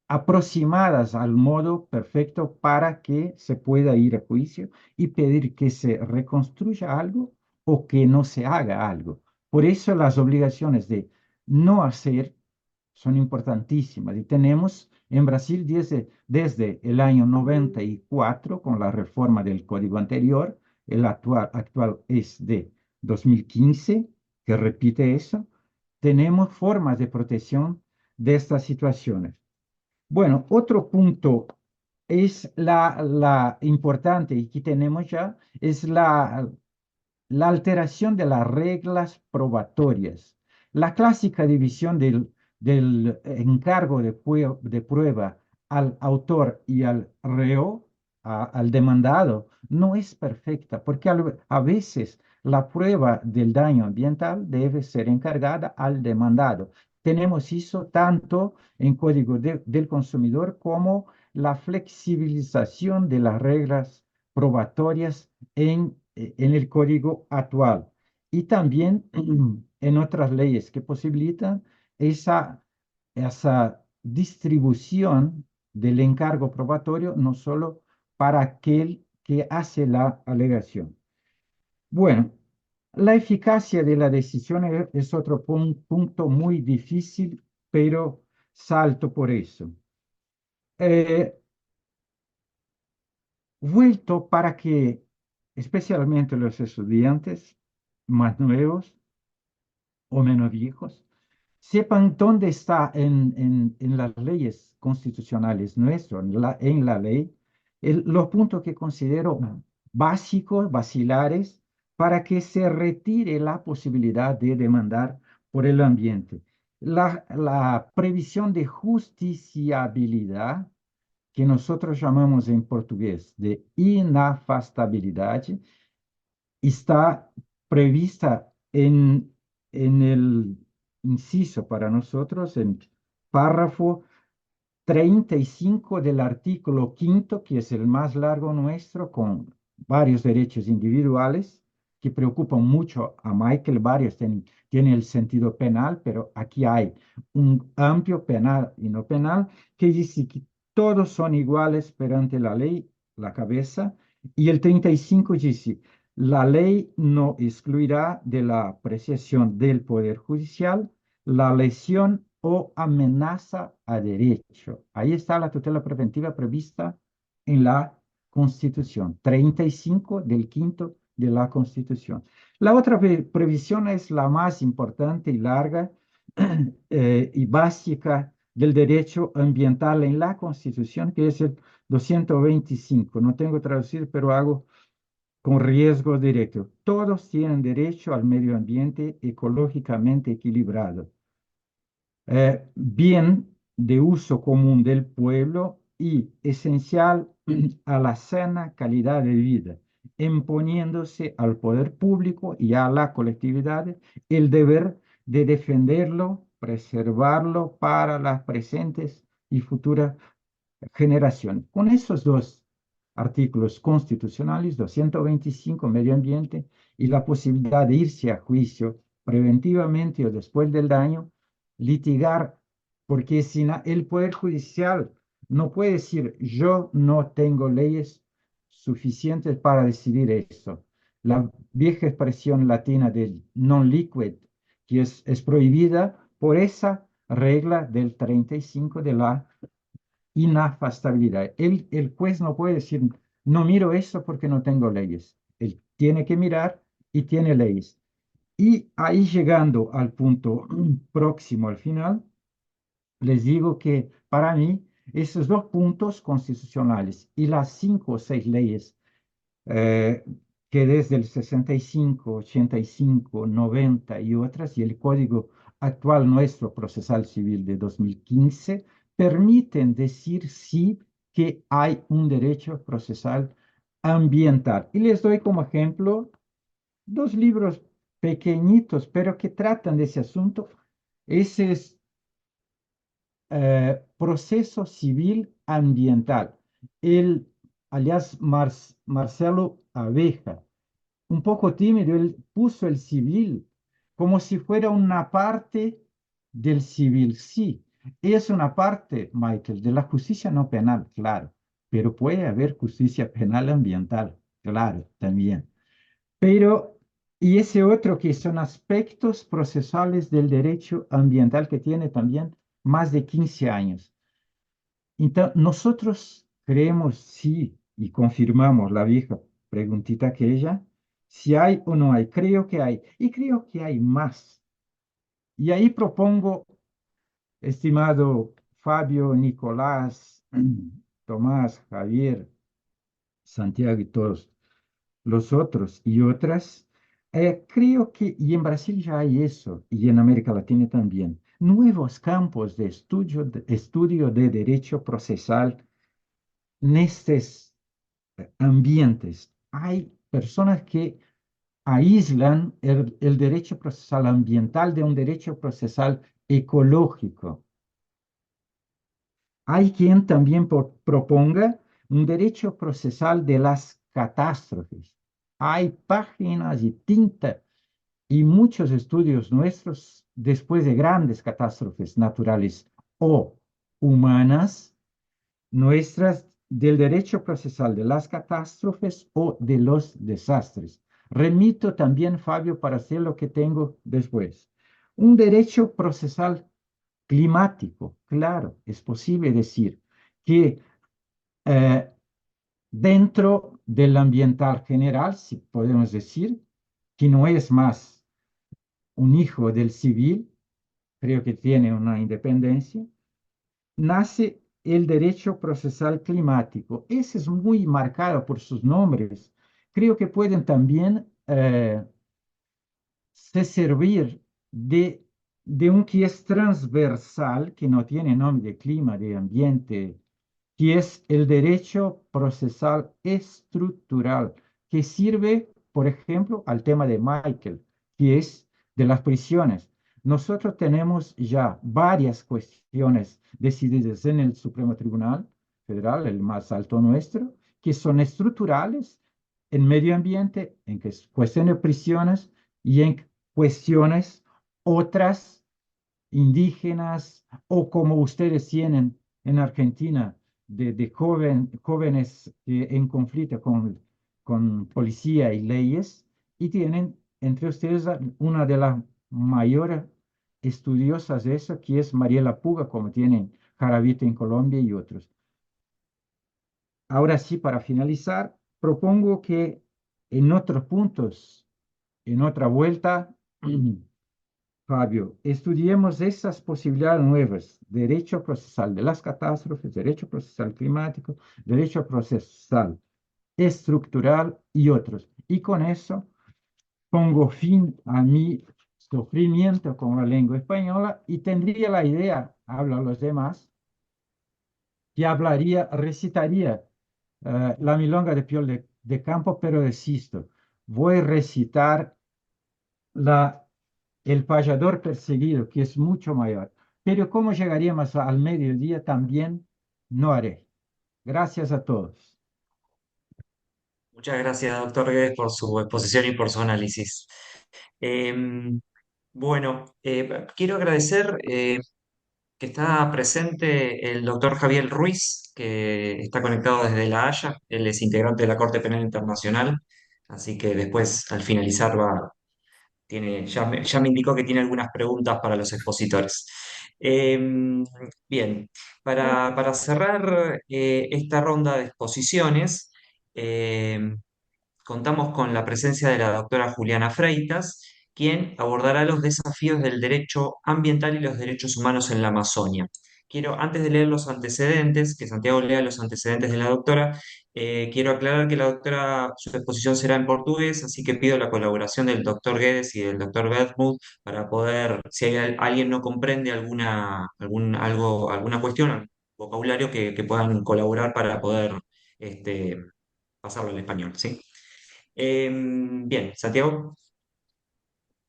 aproximadas al modo perfecto para que se pueda ir a juicio y pedir que se reconstruya algo o que no se haga algo. Por eso las obligaciones de no hacer son importantísimas y tenemos en Brasil desde el año 94 con la reforma del código anterior, el actual es de 2015, que repite eso, tenemos formas de protección de estas situaciones. Bueno, otro punto es la importante y que tenemos ya, es la alteración de las reglas probatorias. La clásica división del encargo de prueba al autor y al reo, al demandado, no es perfecta, porque a veces la prueba del daño ambiental debe ser encargada al demandado. Tenemos eso tanto en Código del Consumidor como la flexibilización de las reglas probatorias en el código actual y también en otras leyes que posibilitan esa distribución del encargo probatorio, no solo para aquel que hace la alegación. Bueno, la eficacia de la decisión es otro punto muy difícil, pero salto por eso. Eh, Vuelto para que especialmente los estudiantes más nuevos o menos viejos sepan dónde está en las leyes constitucionales nuestras, en la ley, Los puntos que considero básicos, basilares, para que se retire la posibilidad de demandar por el ambiente. La previsión de justiciabilidad, que nosotros llamamos en portugués de inafastabilidad, está prevista en el inciso para nosotros, en párrafo 35 del artículo quinto, que es el más largo nuestro, con varios derechos individuales que preocupan mucho a Michael. Varios tienen el sentido penal, pero aquí hay un amplio penal y no penal que dice que todos son iguales perante la ley, la cabeza, y el 35 dice, la ley no excluirá de la apreciación del Poder Judicial la lesión o amenaza a derecho. Ahí está la tutela preventiva prevista en la Constitución, 35 del quinto de la Constitución. La otra previsión es la más importante y larga y básica del derecho ambiental en la Constitución, que es el 225. No tengo traducir, pero hago con riesgo directo. Todos tienen derecho al medio ambiente ecológicamente equilibrado, bien de uso común del pueblo y esencial a la sana calidad de vida, imponiéndose al poder público y a la colectividad el deber de defenderlo, preservarlo para las presentes y futuras generaciones. Con esos dos artículos constitucionales, 225, medio ambiente, y la posibilidad de irse a juicio preventivamente o después del daño, litigar, porque si el Poder Judicial no puede decir yo no tengo leyes suficientes para decidir eso. La vieja expresión latina del non liquid, que es prohibida por esa regla del 35 de la inafastabilidad. El juez no puede decir, no miro eso porque no tengo leyes. Él tiene que mirar y tiene leyes. Y ahí llegando al punto próximo al final, les digo que para mí esos dos puntos constitucionales y las 5 o 6 leyes eh, que desde el 65, 85, 90 y otras, y el Código actual nuestro procesal civil de 2015, permiten decir sí que hay un derecho procesal ambiental. Y les doy como ejemplo dos libros pequeñitos, pero que tratan de ese asunto. Ese es Proceso Civil Ambiental. El alias Marcelo Abeja, un poco tímido, él puso el civil como si fuera una parte del civil. Sí, es una parte, Michael, de la justicia no penal, claro, pero puede haber justicia penal ambiental, claro, también. Pero, y ese otro que son aspectos procesales del derecho ambiental que tiene también más de 15 años. Entonces, nosotros creemos sí y confirmamos la vieja preguntita que ella, si hay o no hay, creo que hay, y creo que hay más. Y ahí propongo, estimado Fabio, Nicolás, Tomás, Javier, Santiago y todos los otros y otras, creo que, y en Brasil ya hay eso, y en América Latina también, nuevos campos de estudio de derecho procesal en estos ambientes. Hay personas que aíslan el derecho procesal ambiental de un derecho procesal ecológico. Hay quien también proponga un derecho procesal de las catástrofes. Hay páginas y tinta y muchos estudios nuestros después de grandes catástrofes naturales o humanas nuestras del derecho procesal de las catástrofes o de los desastres. Remito también, Fabio, para hacer lo que tengo después. Un derecho procesal climático, claro, es posible decir que eh, dentro del ambiental general, si podemos decir, que no es más un hijo del civil, creo que tiene una independencia, nace el derecho procesal climático. Ese es muy marcado por sus nombres. Creo que pueden también se servir de un que es transversal, que no tiene nombre de clima, de ambiente, que es el derecho procesal estructural, que sirve, por ejemplo, al tema de Michael, que es de las prisiones. Nosotros tenemos ya varias cuestiones decididas en el Supremo Tribunal Federal, el más alto nuestro, que son estructurales en medio ambiente, en que es cuestión de prisiones y en cuestiones otras indígenas o como ustedes tienen en Argentina de jóvenes en conflicto con policía y leyes y tienen entre ustedes una de las mayores estudiosas de eso, que es Mariela Puga, como tienen Jaravita en Colombia y otros. Ahora sí, para finalizar, propongo que en otros puntos, en otra vuelta, Fabio, estudiemos esas posibilidades nuevas, derecho procesal de las catástrofes, derecho procesal climático, derecho procesal estructural y otros. Y con eso pongo fin a mi sufrimiento con la lengua española y tendría la idea, hablo a los demás, que hablaría, recitaría la milonga de Piol de Campo, pero desisto. Voy a recitar la, el payador perseguido, que es mucho mayor. Pero cómo llegaríamos al mediodía también no haré. Gracias a todos. Muchas gracias, doctor Guedes, por su exposición y por su análisis. Em, bueno, quiero agradecer que está presente el doctor Javier Ruiz, que está conectado desde La Haya. Él es integrante de la Corte Penal Internacional, así que después, al finalizar, ya me indicó que tiene algunas preguntas para los expositores. Bien, para cerrar esta ronda de exposiciones, eh, contamos con la presencia de la doctora Juliana Freitas, quien abordará los desafíos del derecho ambiental y los derechos humanos en la Amazonia. Quiero, antes de leer los antecedentes, que Santiago lea los antecedentes de la doctora, quiero aclarar que la doctora, su exposición será en portugués, así que pido la colaboración del doctor Guedes y del doctor Bertmouth para poder, si alguien no comprende alguna cuestión, algún vocabulario, que puedan colaborar para poder este, pasarlo al español, ¿sí? Bien, Santiago.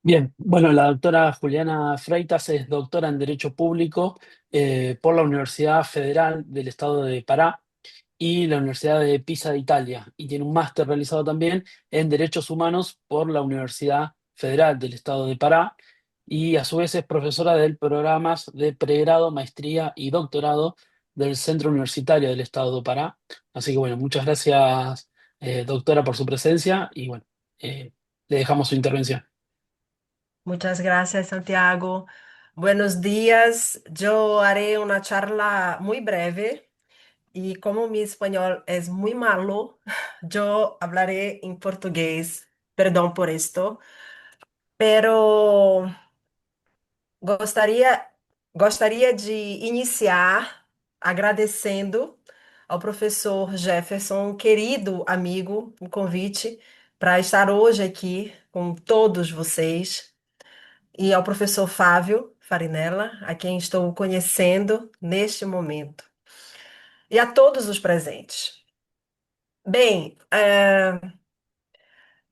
Bien, bueno, la doctora Juliana Freitas es doctora en Derecho Público por la Universidad Federal del Estado de Pará y la Universidad de Pisa de Italia, y tiene un máster realizado también en Derechos Humanos por la Universidad Federal del Estado de Pará, y a su vez es profesora del programas de pregrado, maestría y doctorado del Centro Universitario del Estado de Pará. Así que bueno, muchas gracias, doctora, por su presencia y bueno, le dejamos su intervención. Muchas gracias, Santiago. Buenos días. Yo haré una charla muy breve y como mi español es muy malo, yo hablaré en portugués. Perdón por esto, pero gostaria, gostaria de iniciar agradecendo ao professor Jefferson, um querido amigo, o convite para estar hoje aqui com todos vocês. E ao professor Fábio Farinella, a quem estou conhecendo neste momento, e a todos os presentes. Bem,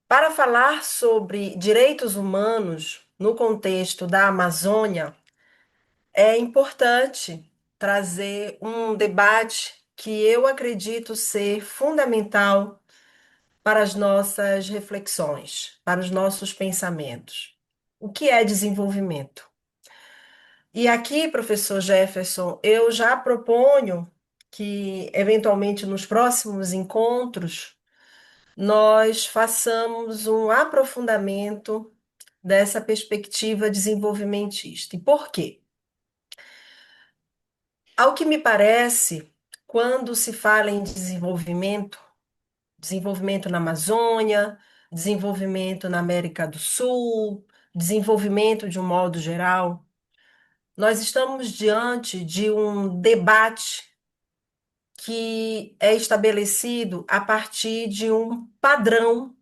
para falar sobre direitos humanos no contexto da Amazônia, é importante trazer um debate que eu acredito ser fundamental para as nossas reflexões, para os nossos pensamentos. O que é desenvolvimento? E aqui, professor Jefferson, eu já proponho que, eventualmente, nos próximos encontros, nós façamos um aprofundamento dessa perspectiva desenvolvimentista. E por quê? Ao que me parece, quando se fala em desenvolvimento, desenvolvimento na Amazônia, desenvolvimento na América do Sul, desenvolvimento de um modo geral, nós estamos diante de um debate que é estabelecido a partir de um padrão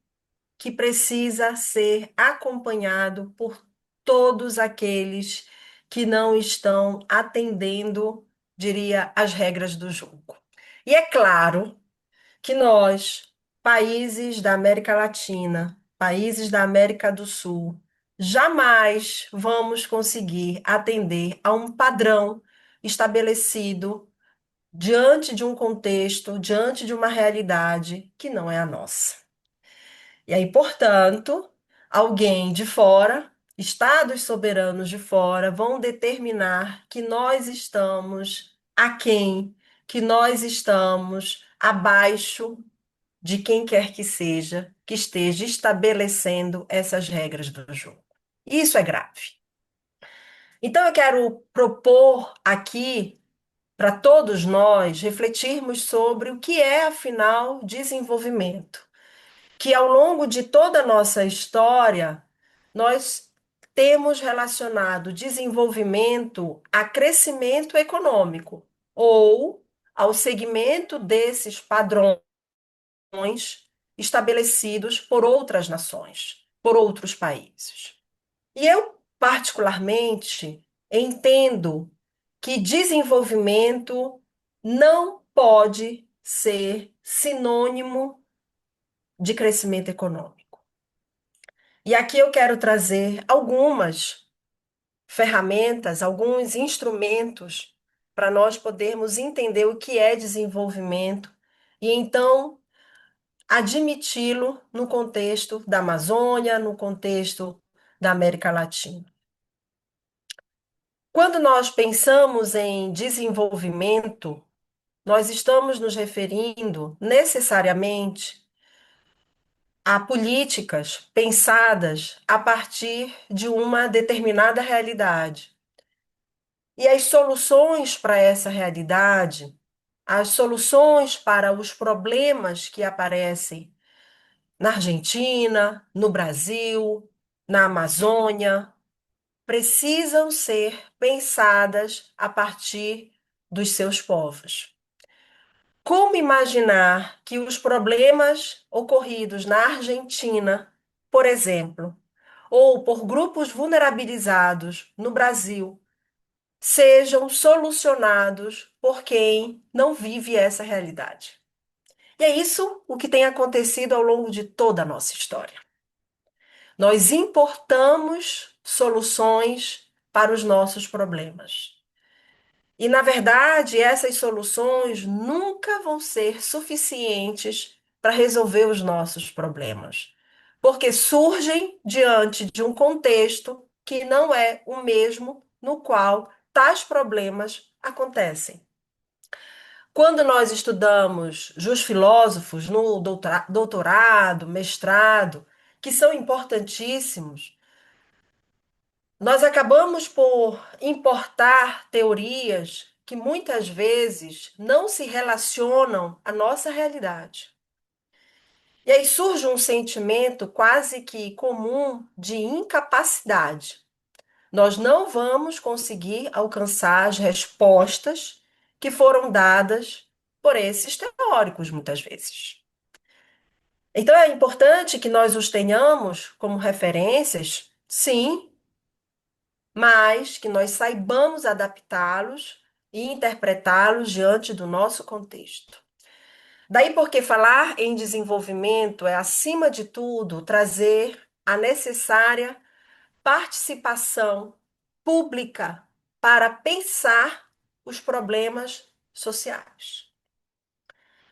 que precisa ser acompanhado por todos aqueles que não estão atendendo, diria, às regras do jogo. E é claro que nós, países da América Latina, países da América do Sul, jamais vamos conseguir atender a um padrão estabelecido diante de um contexto, diante de uma realidade que não é a nossa. E aí, portanto, alguém de fora, estados soberanos de fora, vão determinar que nós estamos aquém, que nós estamos abaixo de quem quer que seja que esteja estabelecendo essas regras do jogo. Isso é grave. Então, eu quero propor aqui para todos nós refletirmos sobre o que é, afinal, desenvolvimento. Que ao longo de toda a nossa história, nós temos relacionado desenvolvimento a crescimento econômico ou ao segmento desses padrões estabelecidos por outras nações, por outros países. E eu, particularmente, entendo que desenvolvimento não pode ser sinônimo de crescimento econômico. E aqui eu quero trazer algumas ferramentas, alguns instrumentos para nós podermos entender o que é desenvolvimento e então admiti-lo no contexto da Amazônia, no contexto da América Latina. Quando nós pensamos em desenvolvimento, nós estamos nos referindo necessariamente a políticas pensadas a partir de uma determinada realidade. E as soluções para essa realidade, as soluções para os problemas que aparecem na Argentina, no Brasil, na Amazônia, precisam ser pensadas a partir dos seus povos. Como imaginar que os problemas ocorridos na Argentina, por exemplo, ou por grupos vulnerabilizados no Brasil, sejam solucionados por quem não vive essa realidade? E é isso o que tem acontecido ao longo de toda a nossa história. Nós importamos soluções para os nossos problemas. E, na verdade, essas soluções nunca vão ser suficientes para resolver os nossos problemas, porque surgem diante de um contexto que não é o mesmo no qual tais problemas acontecem. Quando nós estudamos os filósofos no doutorado, mestrado, que são importantíssimos, nós acabamos por importar teorias que muitas vezes não se relacionam à nossa realidade. E aí surge um sentimento quase que comum de incapacidade. Nós não vamos conseguir alcançar as respostas que foram dadas por esses teóricos, muitas vezes. Então é importante que nós os tenhamos como referências, sim, mas que nós saibamos adaptá-los e interpretá-los diante do nosso contexto. Daí porque falar em desenvolvimento é, acima de tudo, trazer a necessária participação pública para pensar os problemas sociais.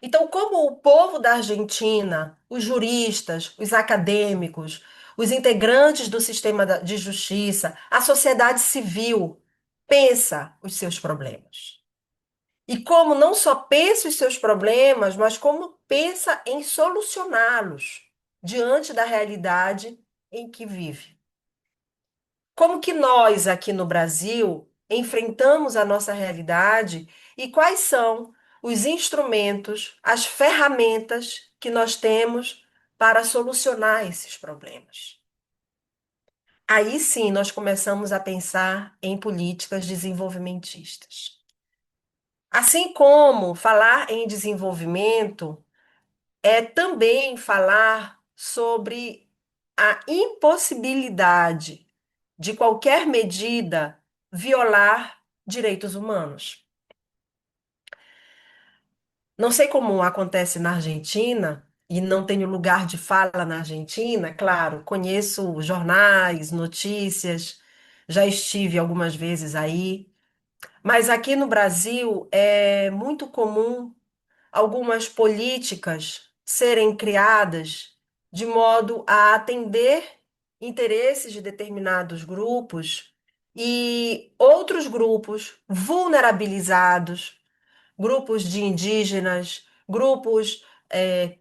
Então, como o povo da Argentina, os juristas, os acadêmicos, os integrantes do sistema de justiça, a sociedade civil, pensa os seus problemas. E como não só pensa os seus problemas, mas como pensa em solucioná-los diante da realidade em que vive. Como que nós, aqui no Brasil, enfrentamos a nossa realidade e quais são os instrumentos, as ferramentas que nós temos para solucionar esses problemas? Aí sim nós começamos a pensar em políticas desenvolvimentistas. Assim como falar em desenvolvimento é também falar sobre a impossibilidade de qualquer medida violar direitos humanos. Não sei como acontece na Argentina, e não tenho lugar de fala na Argentina, claro, conheço jornais, notícias, já estive algumas vezes aí, mas aqui no Brasil é muito comum algumas políticas serem criadas de modo a atender interesses de determinados grupos e outros grupos vulnerabilizados, grupos de indígenas, grupos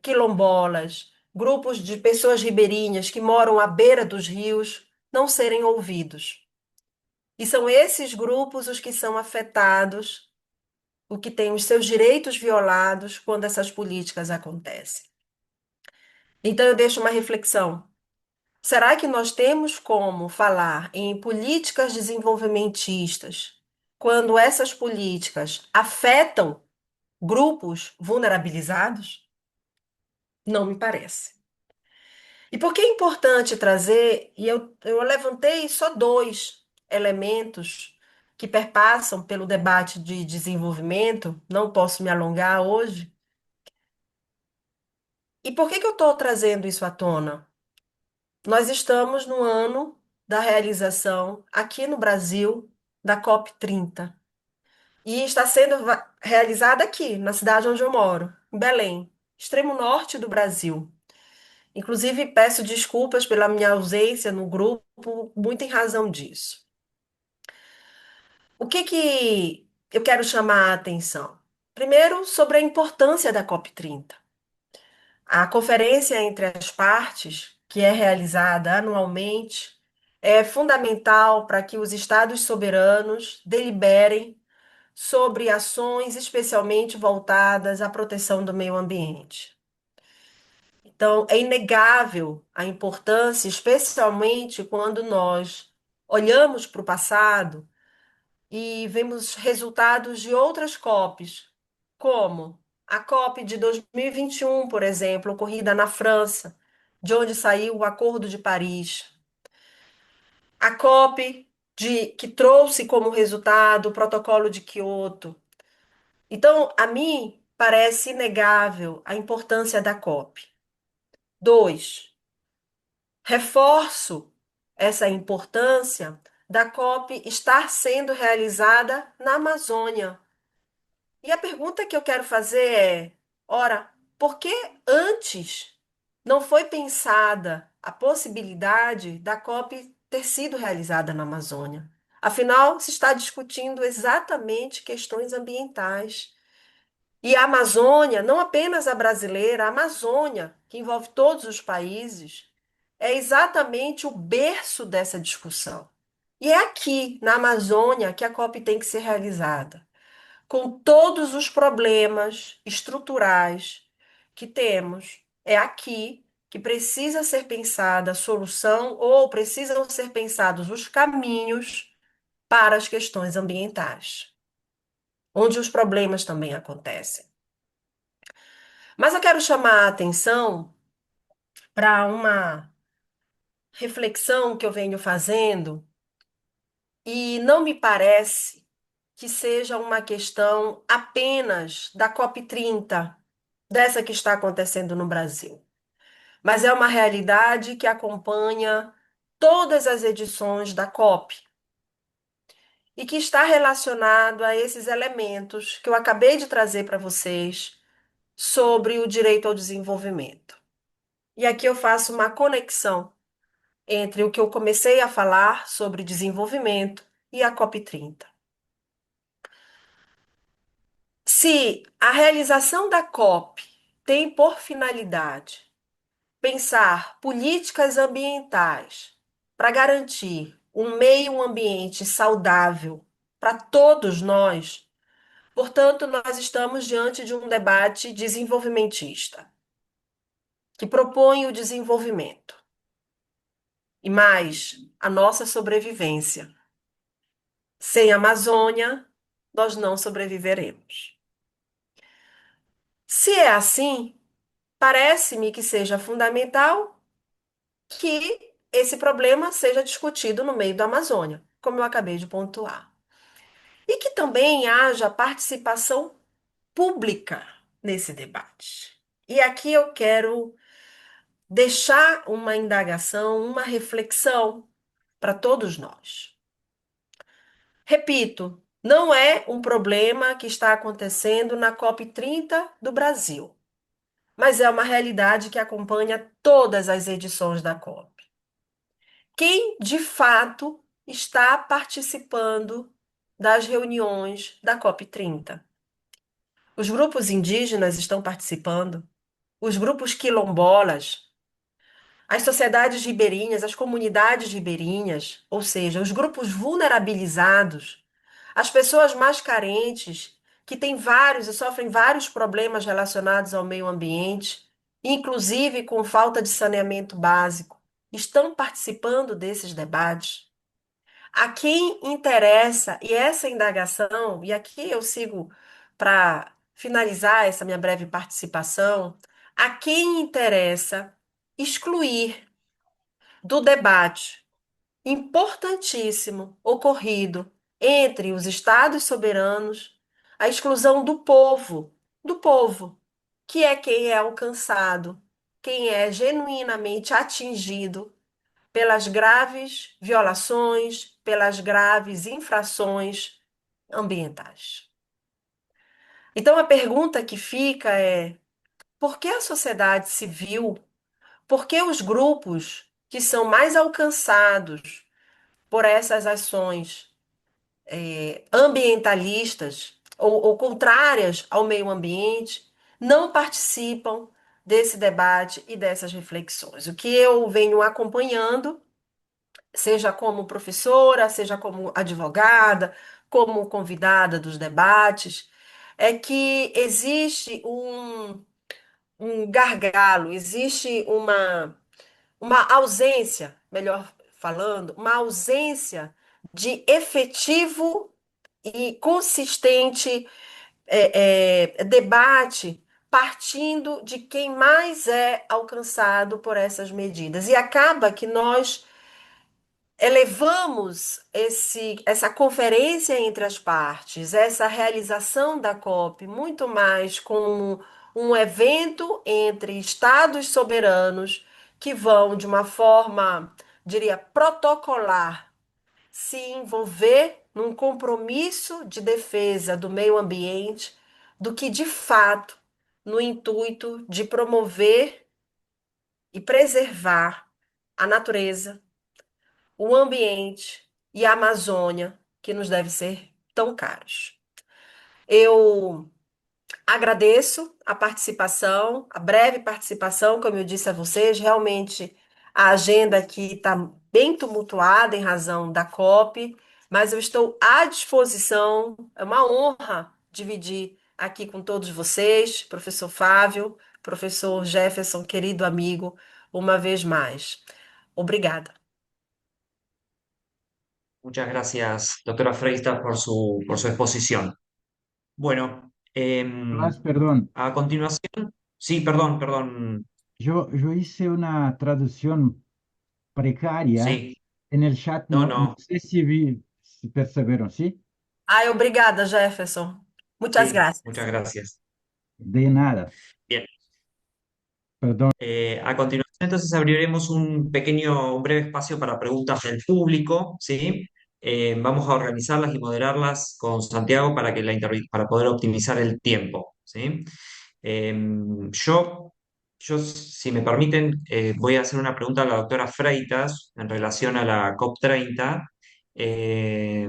quilombolas, grupos de pessoas ribeirinhas que moram à beira dos rios, não serem ouvidos. E são esses grupos os que são afetados, o que têm os seus direitos violados quando essas políticas acontecem. Então, eu deixo uma reflexão. Será que nós temos como falar em políticas desenvolvimentistas quando essas políticas afetam grupos vulnerabilizados? Não me parece. E por que é importante trazer, e eu levantei só dois elementos que perpassam pelo debate de desenvolvimento, não posso me alongar hoje. E por que eu estou trazendo isso à tona? Nós estamos no ano da realização, aqui no Brasil, da COP30. E está sendo realizada aqui, na cidade onde eu moro, em Belém, extremo norte do Brasil. Inclusive, peço desculpas pela minha ausência no grupo, muito em razão disso. O que que eu quero chamar a atenção? Primeiro, sobre a importância da COP30. A conferência entre as partes, que é realizada anualmente, é fundamental para que os estados soberanos deliberem sobre ações especialmente voltadas à proteção do meio ambiente. Então, é inegável a importância, especialmente quando nós olhamos para o passado e vemos resultados de outras COPs, como a COP de 2021, por exemplo, ocorrida na França, de onde saiu o Acordo de Paris. A COP que trouxe como resultado o Protocolo de Quioto. Então, a mim parece inegável a importância da COP. Dois, reforço essa importância da COP estar sendo realizada na Amazônia. E a pergunta que eu quero fazer é: ora, por que antes não foi pensada a possibilidade da COP ter sido realizada na Amazônia? Afinal, se está discutindo exatamente questões ambientais. E a Amazônia, não apenas a brasileira, a Amazônia, que envolve todos os países, é exatamente o berço dessa discussão. E é aqui, na Amazônia, que a COP tem que ser realizada, com todos os problemas estruturais que temos. É aqui que precisa ser pensada a solução ou precisam ser pensados os caminhos para as questões ambientais, onde os problemas também acontecem. Mas eu quero chamar a atenção para uma reflexão que eu venho fazendo e não me parece que seja uma questão apenas da COP30, dessa que está acontecendo no Brasil, mas é uma realidade que acompanha todas as edições da COP e que está relacionado a esses elementos que eu acabei de trazer para vocês sobre o direito ao desenvolvimento. E aqui eu faço uma conexão entre o que eu comecei a falar sobre desenvolvimento e a COP30. Se a realização da COP tem por finalidade pensar políticas ambientais para garantir um meio ambiente saudável para todos nós, portanto, nós estamos diante de um debate desenvolvimentista, que propõe o desenvolvimento e mais a nossa sobrevivência. Sem Amazônia, nós não sobreviveremos. Se é assim, parece-me que seja fundamental que esse problema seja discutido no meio da Amazônia, como eu acabei de pontuar. E que também haja participação pública nesse debate. E aqui eu quero deixar uma indagação, uma reflexão para todos nós. Repito, não é um problema que está acontecendo na COP30 do Brasil, mas é uma realidade que acompanha todas as edições da COP. Quem, de fato, está participando das reuniões da COP30? Os grupos indígenas estão participando, os grupos quilombolas, as sociedades ribeirinhas, as comunidades ribeirinhas, ou seja, os grupos vulnerabilizados, as pessoas mais carentes, que têm vários e sofrem vários problemas relacionados ao meio ambiente, inclusive com falta de saneamento básico, estão participando desses debates. A quem interessa, e essa indagação, e aqui eu sigo para finalizar essa minha breve participação, a quem interessa excluir do debate importantíssimo ocorrido entre os estados soberanos a exclusão do povo, que é quem é alcançado, quem é genuinamente atingido pelas graves violações, pelas graves infrações ambientais. Então a pergunta que fica é: por que a sociedade civil, por que os grupos que são mais alcançados por essas ações ambientalistas ou contrárias ao meio ambiente não participam desse debate e dessas reflexões? O que eu venho acompanhando, seja como professora, seja como advogada, como convidada dos debates, é que existe um gargalo, existe uma ausência, melhor falando, uma ausência de efetivo e consistente debate partindo de quem mais é alcançado por essas medidas. E acaba que nós elevamos essa conferência entre as partes, essa realização da COP, muito mais como um evento entre estados soberanos que vão, de uma forma, diria, protocolar, se envolver num compromisso de defesa do meio ambiente, do que, de fato, no intuito de promover e preservar a natureza, o ambiente e a Amazônia, que nos deve ser tão caros. Eu agradeço a participação, a breve participação, como eu disse a vocês, realmente a agenda aqui está bem tumultuada em razão da COP, mas eu estou à disposição, é uma honra dividir aqui com todos vocês, professor Fávio, professor Jefferson, querido amigo, uma vez mais. Obrigada. Muchas gracias, doctora Freitas, por su exposición. Bueno, Blas, perdón, a continuación, sí, perdón, perdón, yo hice una traducción precaria sí, en el chat, no, no, no no, sé si percibieron, ¿sí? Ai, obrigada, Jefferson. Muchas sí, muchas gracias. gracias. De nada, Bien. perdón. A continuación, entonces abriremos un breve espacio para preguntas del público, ¿sí? Vamos a organizarlas y moderarlas con Santiago para para poder optimizar el tiempo, ¿sí? Eh, yo, si me permiten, voy a hacer una pregunta a la doctora Freitas en relación a la COP30. Eh,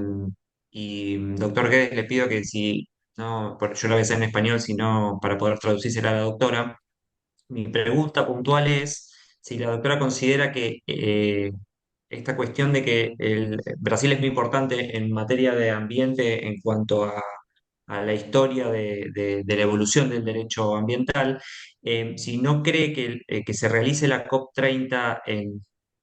y doctor Guedes, le pido que si, no, yo lo voy a hacer en español, sino para poder traducírsela a la doctora. Mi pregunta puntual es si la doctora considera que esta cuestión de que Brasil es muy importante en materia de ambiente en cuanto a la historia de la evolución del derecho ambiental, si no cree que se realice la COP30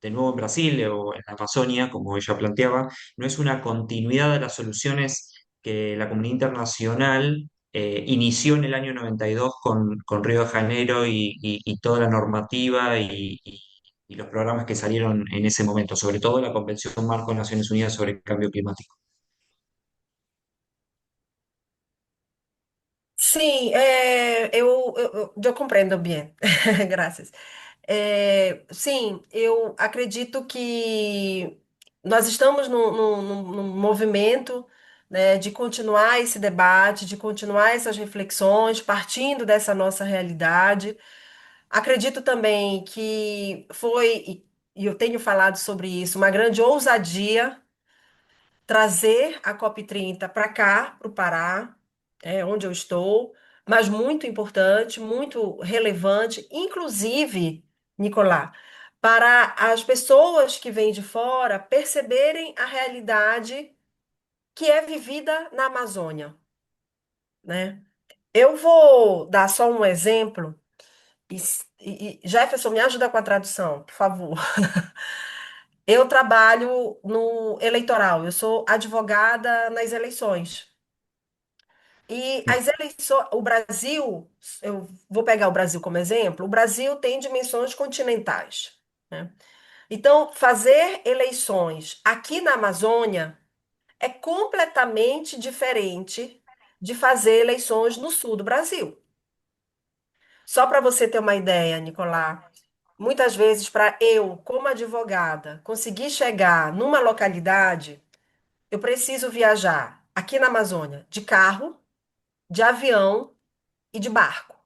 de nuevo en Brasil o en la Amazonia, como ella planteaba, no es una continuidad de las soluciones que la comunidad internacional inició en el año 92 con Río de Janeiro y toda la normativa y los programas que salieron en ese momento, sobre todo la Convención Marco de Naciones Unidas sobre el Cambio Climático. Sim, eu compreendo bem. Graças. Sim, eu acredito que nós estamos num movimento, né, de continuar esse debate, de continuar essas reflexões, partindo dessa nossa realidade. Acredito também que e eu tenho falado sobre isso, uma grande ousadia trazer a COP30 para cá, para o Pará, onde eu estou, mas muito importante, muito relevante, inclusive, Nicolá, para as pessoas que vêm de fora perceberem a realidade que é vivida na Amazônia, né? Eu vou dar só um exemplo, Jefferson, me ajuda com a tradução, por favor. Eu trabalho no eleitoral, eu sou advogada nas eleições. E Sí, as eleições, o Brasil, eu vou pegar o Brasil como exemplo, o Brasil tem dimensões continentais, né? Então, fazer eleições aqui na Amazônia é completamente diferente de fazer eleições no sul do Brasil. Só para você ter uma ideia, Nicolás, muitas vezes para eu, como advogada, conseguir chegar numa localidade, eu preciso viajar aqui na Amazônia de carro, de avião e de barco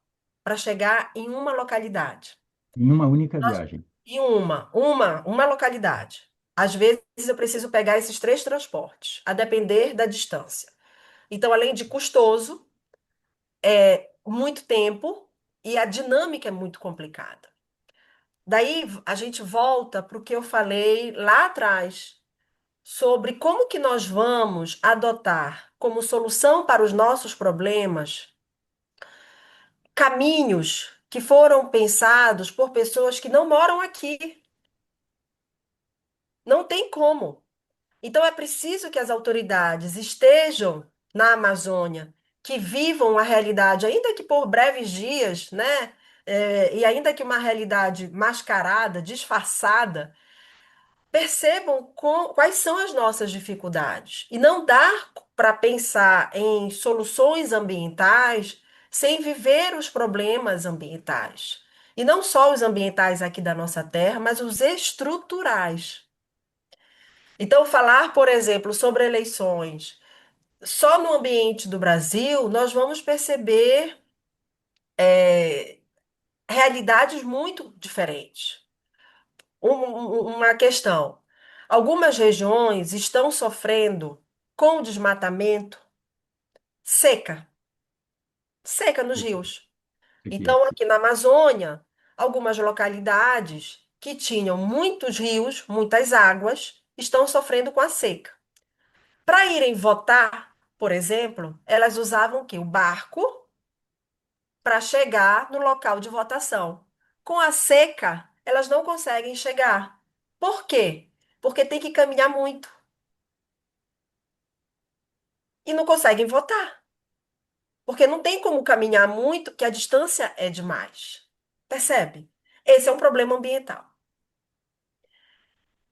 para chegar em uma localidade. en una única viaje. Em uma localidade. Às vezes eu preciso pegar esses três transportes, a depender da distância. Então, além de custoso, é muito tempo e a dinâmica é muito complicada. Daí a gente volta para o que eu falei lá atrás sobre como que nós vamos adotar como solução para os nossos problemas caminhos que foram pensados por pessoas que não moram aqui. Não tem como. Então é preciso que as autoridades estejam na Amazônia, que vivam a realidade, ainda que por breves dias, né? E ainda que uma realidade mascarada, disfarçada, percebam quais são as nossas dificuldades. E não dá para pensar em soluções ambientais sem viver os problemas ambientais. E não só os ambientais aqui da nossa terra, mas os estruturais. Então, falar, por exemplo, sobre eleições só no ambiente do Brasil, nós vamos perceber realidades muito diferentes. Uma questão. Algumas regiões estão sofrendo com o desmatamento seca, seca nos Sequía, rios. sequía. Então, aqui na Amazônia, algumas localidades que tinham muitos rios, muitas águas, estão sofrendo com a seca. Para irem votar, por exemplo, elas usavam o quê? O barco para chegar no local de votação. Com a seca, elas não conseguem chegar. Por quê? Porque tem que caminhar muito e não conseguem votar. Porque não tem como caminhar muito, que a distância é demais. Percebe? Esse é um problema ambiental.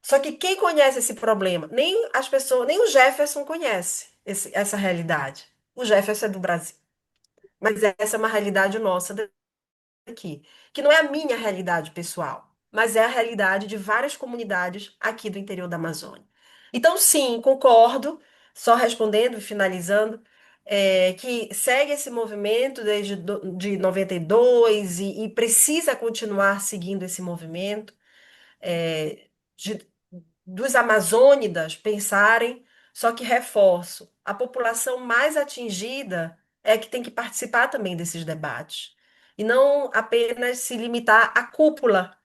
Só que quem conhece esse problema? Nem as pessoas, nem o Jefferson conhece essa realidade. O Jefferson é do Brasil. Mas essa é uma realidade nossa daqui, que não é a minha realidade pessoal, mas é a realidade de várias comunidades aqui do interior da Amazônia. Então, sim, concordo, só respondendo e finalizando, que segue esse movimento de 92 e precisa continuar seguindo esse movimento, de, dos amazônidas pensarem, só que reforço, a população mais atingida é que tem que participar também desses debates. E não apenas se limitar à cúpula,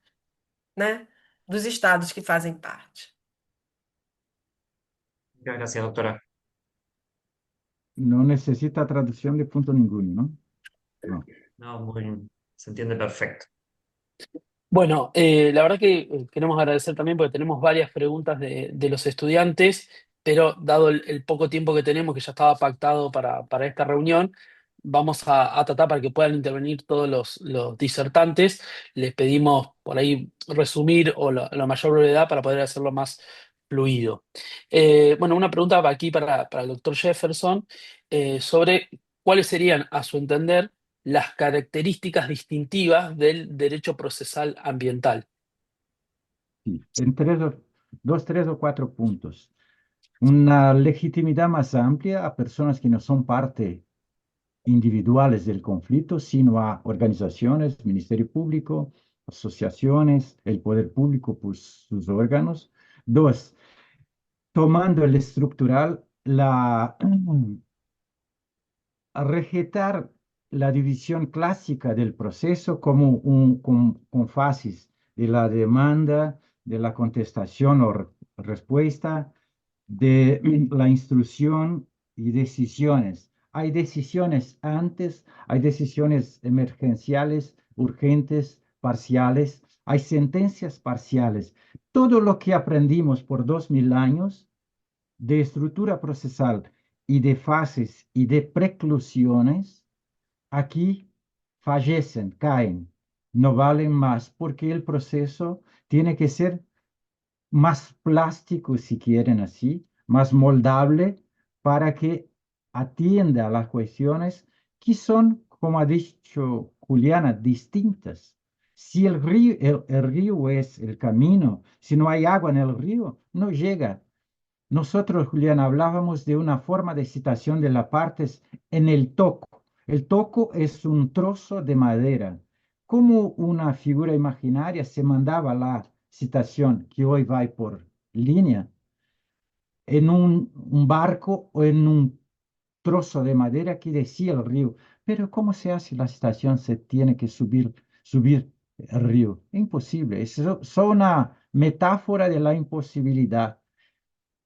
né, dos estados que fazem parte. Muchas gracias, doctora. No necesita traducción de punto ninguno, ¿no? No. No, se entiende perfecto. Bueno, la verdad que queremos agradecer también porque tenemos varias preguntas de los estudiantes, pero dado el poco tiempo que tenemos, que ya estaba pactado para esta reunión, vamos a tratar para que puedan intervenir todos los disertantes. Les pedimos por ahí resumir o la mayor brevedad para poder hacerlo más fluido. Bueno, una pregunta aquí para el doctor Jefferson sobre cuáles serían, a su entender, las características distintivas del derecho procesal ambiental. Sí, en dos, tres o cuatro puntos. Una legitimidad más amplia a personas que no son parte individuales del conflicto, sino a organizaciones, Ministerio Público, asociaciones, el poder público, pues sus órganos. Dos, tomando el estructural, a rejetar la división clásica del proceso como con fases de la demanda, de la contestación o respuesta, de la instrucción y decisiones. Hay decisiones antes, hay decisiones emergenciales, urgentes, parciales, hay sentencias parciales. Todo lo que aprendimos por 2000 años de estructura procesal y de fases y de preclusiones, aquí fallecen, caen, no valen más porque el proceso tiene que ser más plástico, si quieren así, más moldable para que atienda a las cuestiones que son, como ha dicho Juliana, distintas. Si el río es el camino, si no hay agua en el río, no llega. Nosotros, Julián, hablábamos de una forma de citación de las partes en el toco. El toco es un trozo de madera. Como una figura imaginaria se mandaba la citación que hoy va por línea en un barco o en un trozo de madera que decía el río. Pero ¿cómo se hace la citación? Se tiene que subir el río. Imposible. Es una metáfora de la imposibilidad.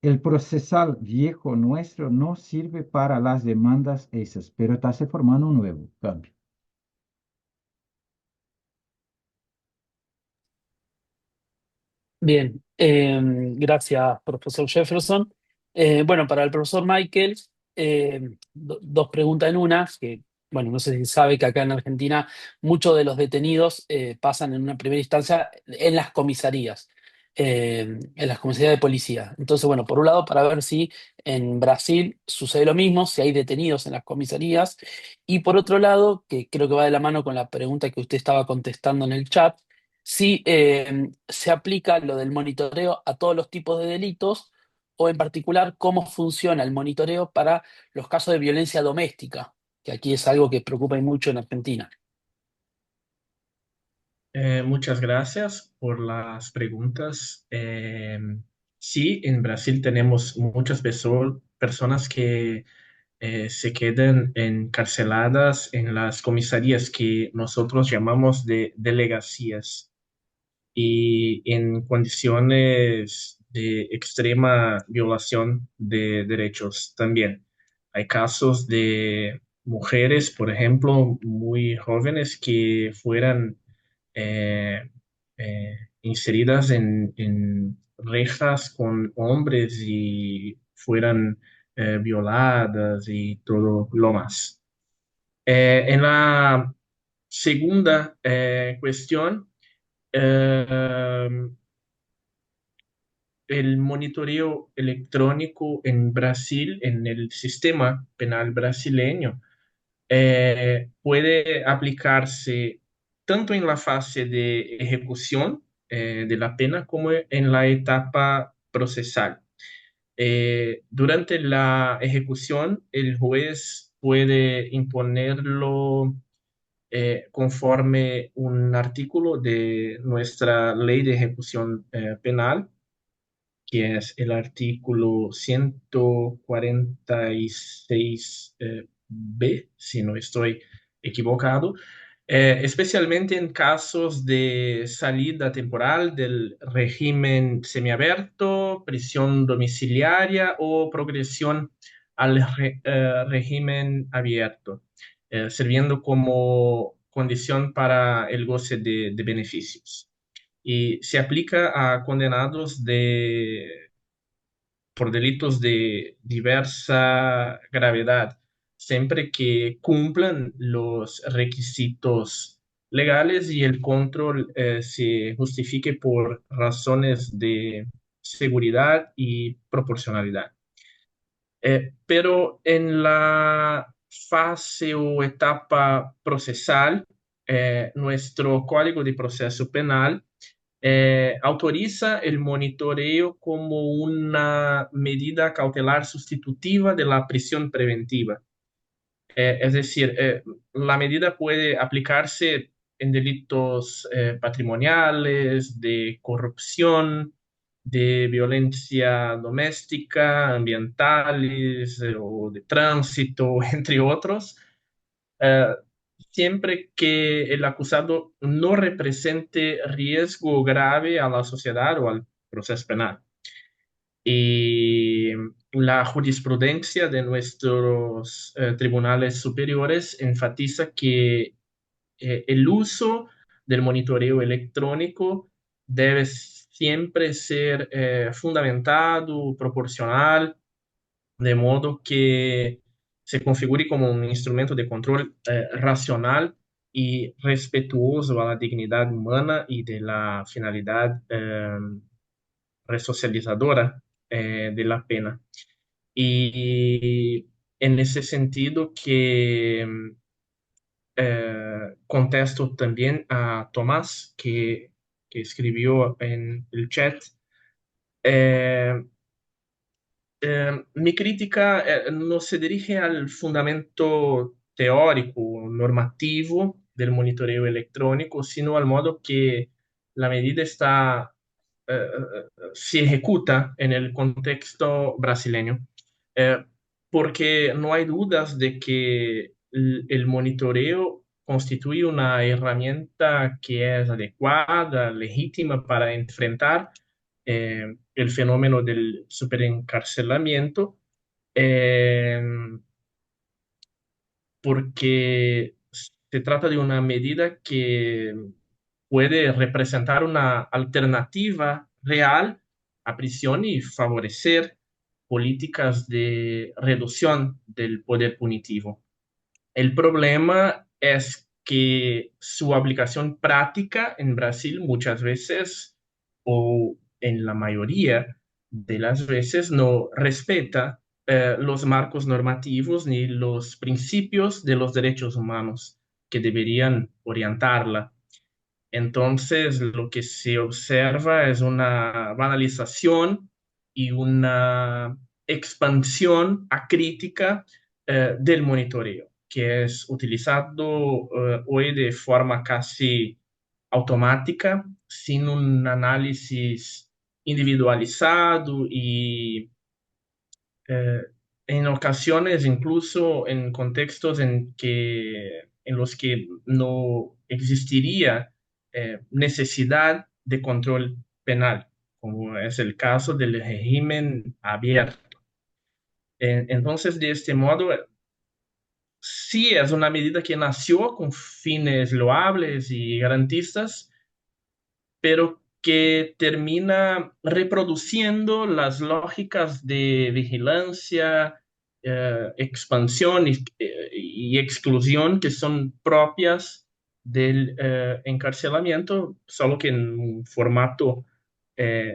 El procesal viejo nuestro no sirve para las demandas esas, pero está se formando un nuevo cambio. Bien, gracias, profesor Jefferson. Bueno, para el profesor Michael, dos preguntas en una, que, bueno, no sé si sabe que acá en Argentina muchos de los detenidos pasan en una primera instancia en las comisarías de policía. Entonces, bueno, por un lado, para ver si en Brasil sucede lo mismo, si hay detenidos en las comisarías, y por otro lado, que creo que va de la mano con la pregunta que usted estaba contestando en el chat, si se aplica lo del monitoreo a todos los tipos de delitos o en particular cómo funciona el monitoreo para los casos de violencia doméstica, que aquí es algo que preocupa y mucho en Argentina. Muchas gracias por las preguntas. Sí, en Brasil tenemos muchas personas que se quedan encarceladas en las comisarías que nosotros llamamos de delegacias y en condiciones de extrema violación de derechos también. Hay casos de mujeres, por ejemplo, muy jóvenes que fueran eh, inseridas en rejas con hombres y fueran violadas y todo lo más. En la segunda cuestión, eh, el monitoreo electrónico en Brasil, en el sistema penal brasileño, puede aplicarse tanto en la fase de ejecución de la pena como en la etapa procesal. Durante la ejecución, el juez puede imponerlo conforme un artículo de nuestra ley de ejecución penal, que es el artículo 146 B, si no estoy equivocado, especialmente en casos de salida temporal del régimen semiabierto, prisión domiciliaria o progresión al régimen abierto, sirviendo como condición para el goce de beneficios y se aplica a condenados por delitos de diversa gravedad, siempre que cumplan los requisitos legales y el control se justifique por razones de seguridad y proporcionalidad. Pero en la fase o etapa procesal, nuestro Código de Proceso Penal autoriza el monitoreo como una medida cautelar sustitutiva de la prisión preventiva. Es decir, la medida puede aplicarse en delitos patrimoniales, de corrupción, de violencia doméstica, ambientales o de tránsito, entre otros, eh, siempre que el acusado no represente riesgo grave a la sociedad o al proceso penal. Y la jurisprudencia de nuestros tribunales superiores enfatiza que el uso del monitoreo electrónico debe siempre ser fundamentado, proporcional, de modo que se configure como un instrumento de control racional y respetuoso a la dignidad humana y de la finalidad resocializadora de la pena. Y en ese sentido que contesto también a Tomás, que escribió en el chat. Eh, Mi crítica no se dirige al fundamento teórico, normativo del monitoreo electrónico, sino al modo que la medida se ejecuta en el contexto brasileño. Eh, Porque no hay dudas de que el monitoreo constituye una herramienta que es adecuada, legítima para enfrentar el fenómeno del superencarcelamiento, eh, porque se trata de una medida que puede representar una alternativa real a prisión y favorecer políticas de reducción del poder punitivo. El problema es que su aplicación práctica en Brasil muchas veces, o en la mayoría de las veces, no respeta los marcos normativos ni los principios de los derechos humanos que deberían orientarla. Entonces, lo que se observa es una banalización y una expansión acrítica del monitoreo, que es utilizado hoy de forma casi automática, sin un análisis individualizado y eh, en ocasiones, incluso en contextos en los que no existiría necesidad de control penal, como es el caso del régimen abierto. Entonces, de este modo, sí es una medida que nació con fines loables y garantistas, pero que termina reproduciendo las lógicas de vigilancia, expansión y exclusión que son propias del encarcelamiento, solo que en un formato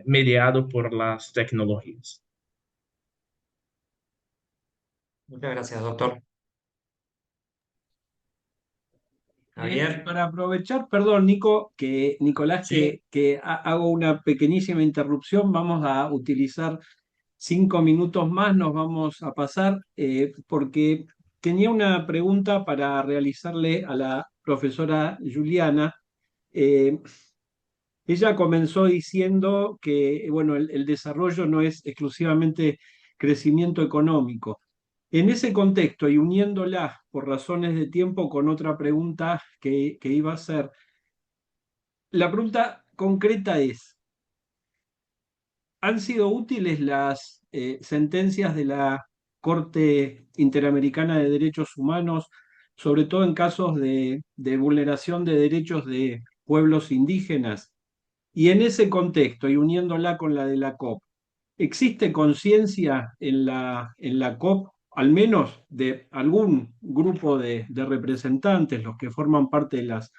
mediado por las tecnologías. Muchas gracias, doctor. Javier, Para aprovechar, perdón, Nico, Nicolás, Sí, que hago una pequeñísima interrupción, vamos a utilizar 5 minutos más, nos vamos a pasar, porque tenía una pregunta para realizarle a la profesora Juliana. Eh, Ella comenzó diciendo que, bueno, el desarrollo no es exclusivamente crecimiento económico. En ese contexto y uniéndola por razones de tiempo con otra pregunta que iba a hacer, la pregunta concreta es, ¿han sido útiles las sentencias de la Corte Interamericana de Derechos Humanos, sobre todo en casos de vulneración de derechos de pueblos indígenas? Y en ese contexto, y uniéndola con la de la COP, ¿existe conciencia en la COP, al menos de algún grupo de representantes, los que forman parte de las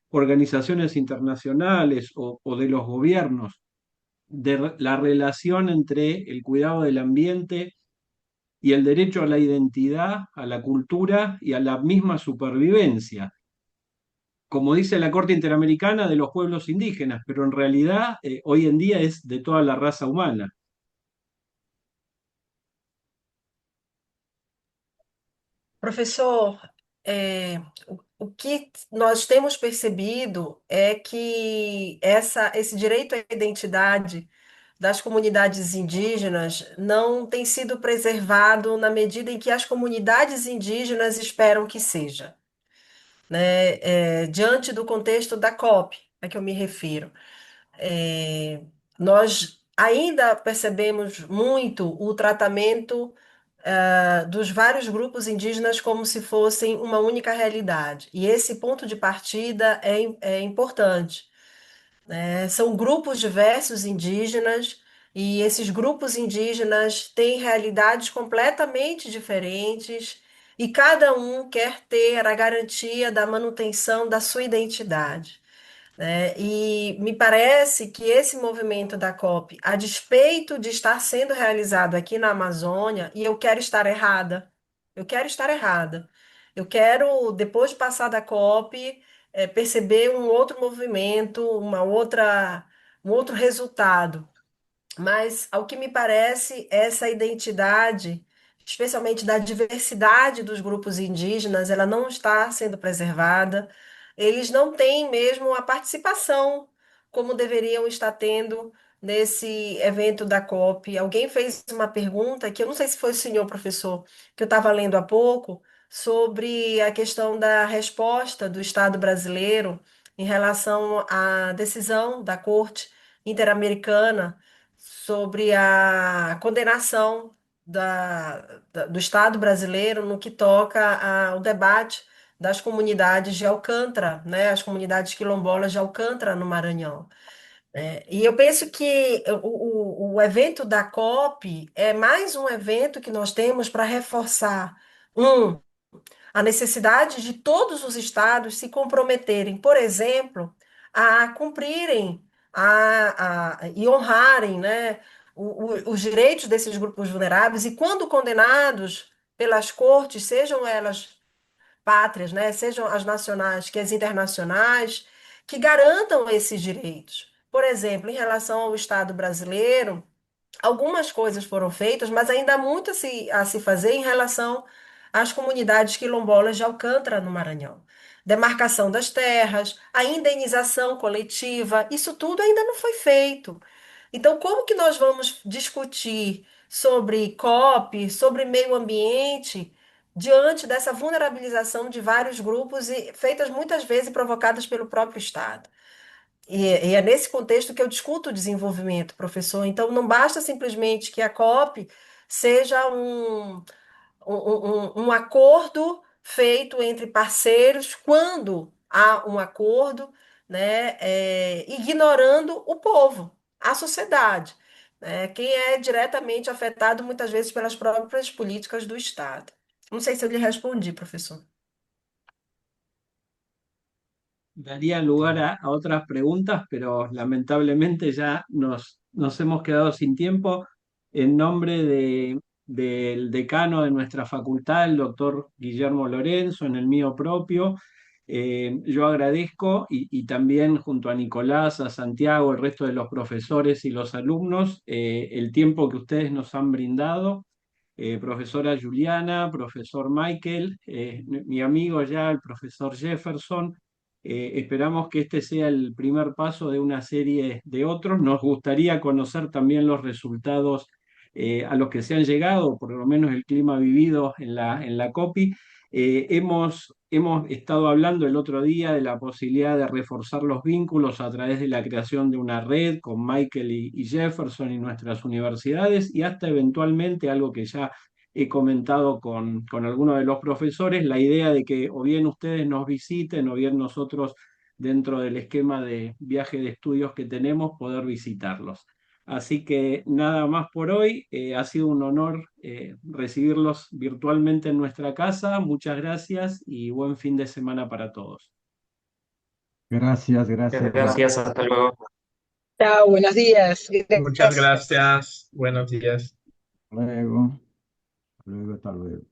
organizaciones internacionales o de los gobiernos, la relación entre el cuidado del ambiente y el derecho a la identidad, a la cultura y a la misma supervivencia? Como dice la Corte Interamericana, de los pueblos indígenas, pero en realidad hoy en día es de toda la raza humana. Professor, o que nós temos percebido é que esse direito à identidade das comunidades indígenas não tem sido preservado na medida em que as comunidades indígenas esperam que seja, né? Diante do contexto da COP, a que eu me refiro. É, nós ainda percebemos muito o tratamento dos vários grupos indígenas como se fossem uma única realidade. E esse ponto de partida é importante, né? São grupos diversos indígenas, e esses grupos indígenas têm realidades completamente diferentes, e cada um quer ter a garantia da manutenção da sua identidade, né? E me parece que esse movimento da COP, a despeito de estar sendo realizado aqui na Amazônia, e eu quero estar errada, eu quero estar errada, eu quero, depois de passar da COP, perceber um outro movimento, um outro resultado. Mas, ao que me parece, essa identidade, especialmente da diversidade dos grupos indígenas, ela não está sendo preservada. Eles não têm mesmo a participação como deveriam estar tendo nesse evento da COP. Alguém fez uma pergunta, que eu não sei se foi o senhor professor, que eu estava lendo há pouco, sobre a questão da resposta do Estado brasileiro em relação à decisão da Corte Interamericana sobre a condenação do Estado brasileiro no que toca ao debate das comunidades de Alcântara, né, as comunidades quilombolas de Alcântara, no Maranhão. E eu penso que o evento da COP é mais um evento que nós temos para reforçar, a necessidade de todos os estados se comprometerem, por exemplo, a cumprirem e honrarem, né, os direitos desses grupos vulneráveis, e quando condenados pelas cortes, sejam elas pátrias, né, sejam as nacionais que as internacionais, que garantam esses direitos. Por exemplo, em relação ao Estado brasileiro, algumas coisas foram feitas, mas ainda há muito a se fazer em relação às comunidades quilombolas de Alcântara, no Maranhão. Demarcação das terras, a indenização coletiva, isso tudo ainda não foi feito. Então, como que nós vamos discutir sobre COP, sobre meio ambiente, diante dessa vulnerabilização de vários grupos e feitas muitas vezes provocadas pelo próprio Estado? E é nesse contexto que eu discuto o desenvolvimento, professor. Então, não basta simplesmente que a COP seja um acordo feito entre parceiros, quando há um acordo, né, ignorando o povo, a sociedade, né, quem é diretamente afetado muitas vezes pelas próprias políticas do Estado. Não sei se eu lhe respondi, professor. Daría lugar a otras preguntas, pero lamentablemente ya nos hemos quedado sin tiempo. En nombre del decano de nuestra facultad, el doctor Guillermo Lorenzo, en el mío propio, yo agradezco y también junto a Nicolás, a Santiago, el resto de los profesores y los alumnos, el tiempo que ustedes nos han brindado. Profesora Juliana, profesor Michael, mi amigo ya, el profesor Jefferson. Esperamos que este sea el primer paso de una serie de otros. Nos gustaría conocer también los resultados a los que se han llegado, por lo menos el clima vivido en la COPI. Hemos estado hablando el otro día de la posibilidad de reforzar los vínculos a través de la creación de una red con Michael y Jefferson y nuestras universidades, y hasta eventualmente algo que ya he comentado con algunos de los profesores, la idea de que o bien ustedes nos visiten o bien nosotros, dentro del esquema de viaje de estudios que tenemos, poder visitarlos. Así que nada más por hoy. Ha sido un honor recibirlos virtualmente en nuestra casa. Muchas gracias y buen fin de semana para todos. Gracias, gracias. Gracias, hasta luego. Chao, buenos días. Muchas Gracias. gracias. Buenos días. Luego, luego, hasta luego.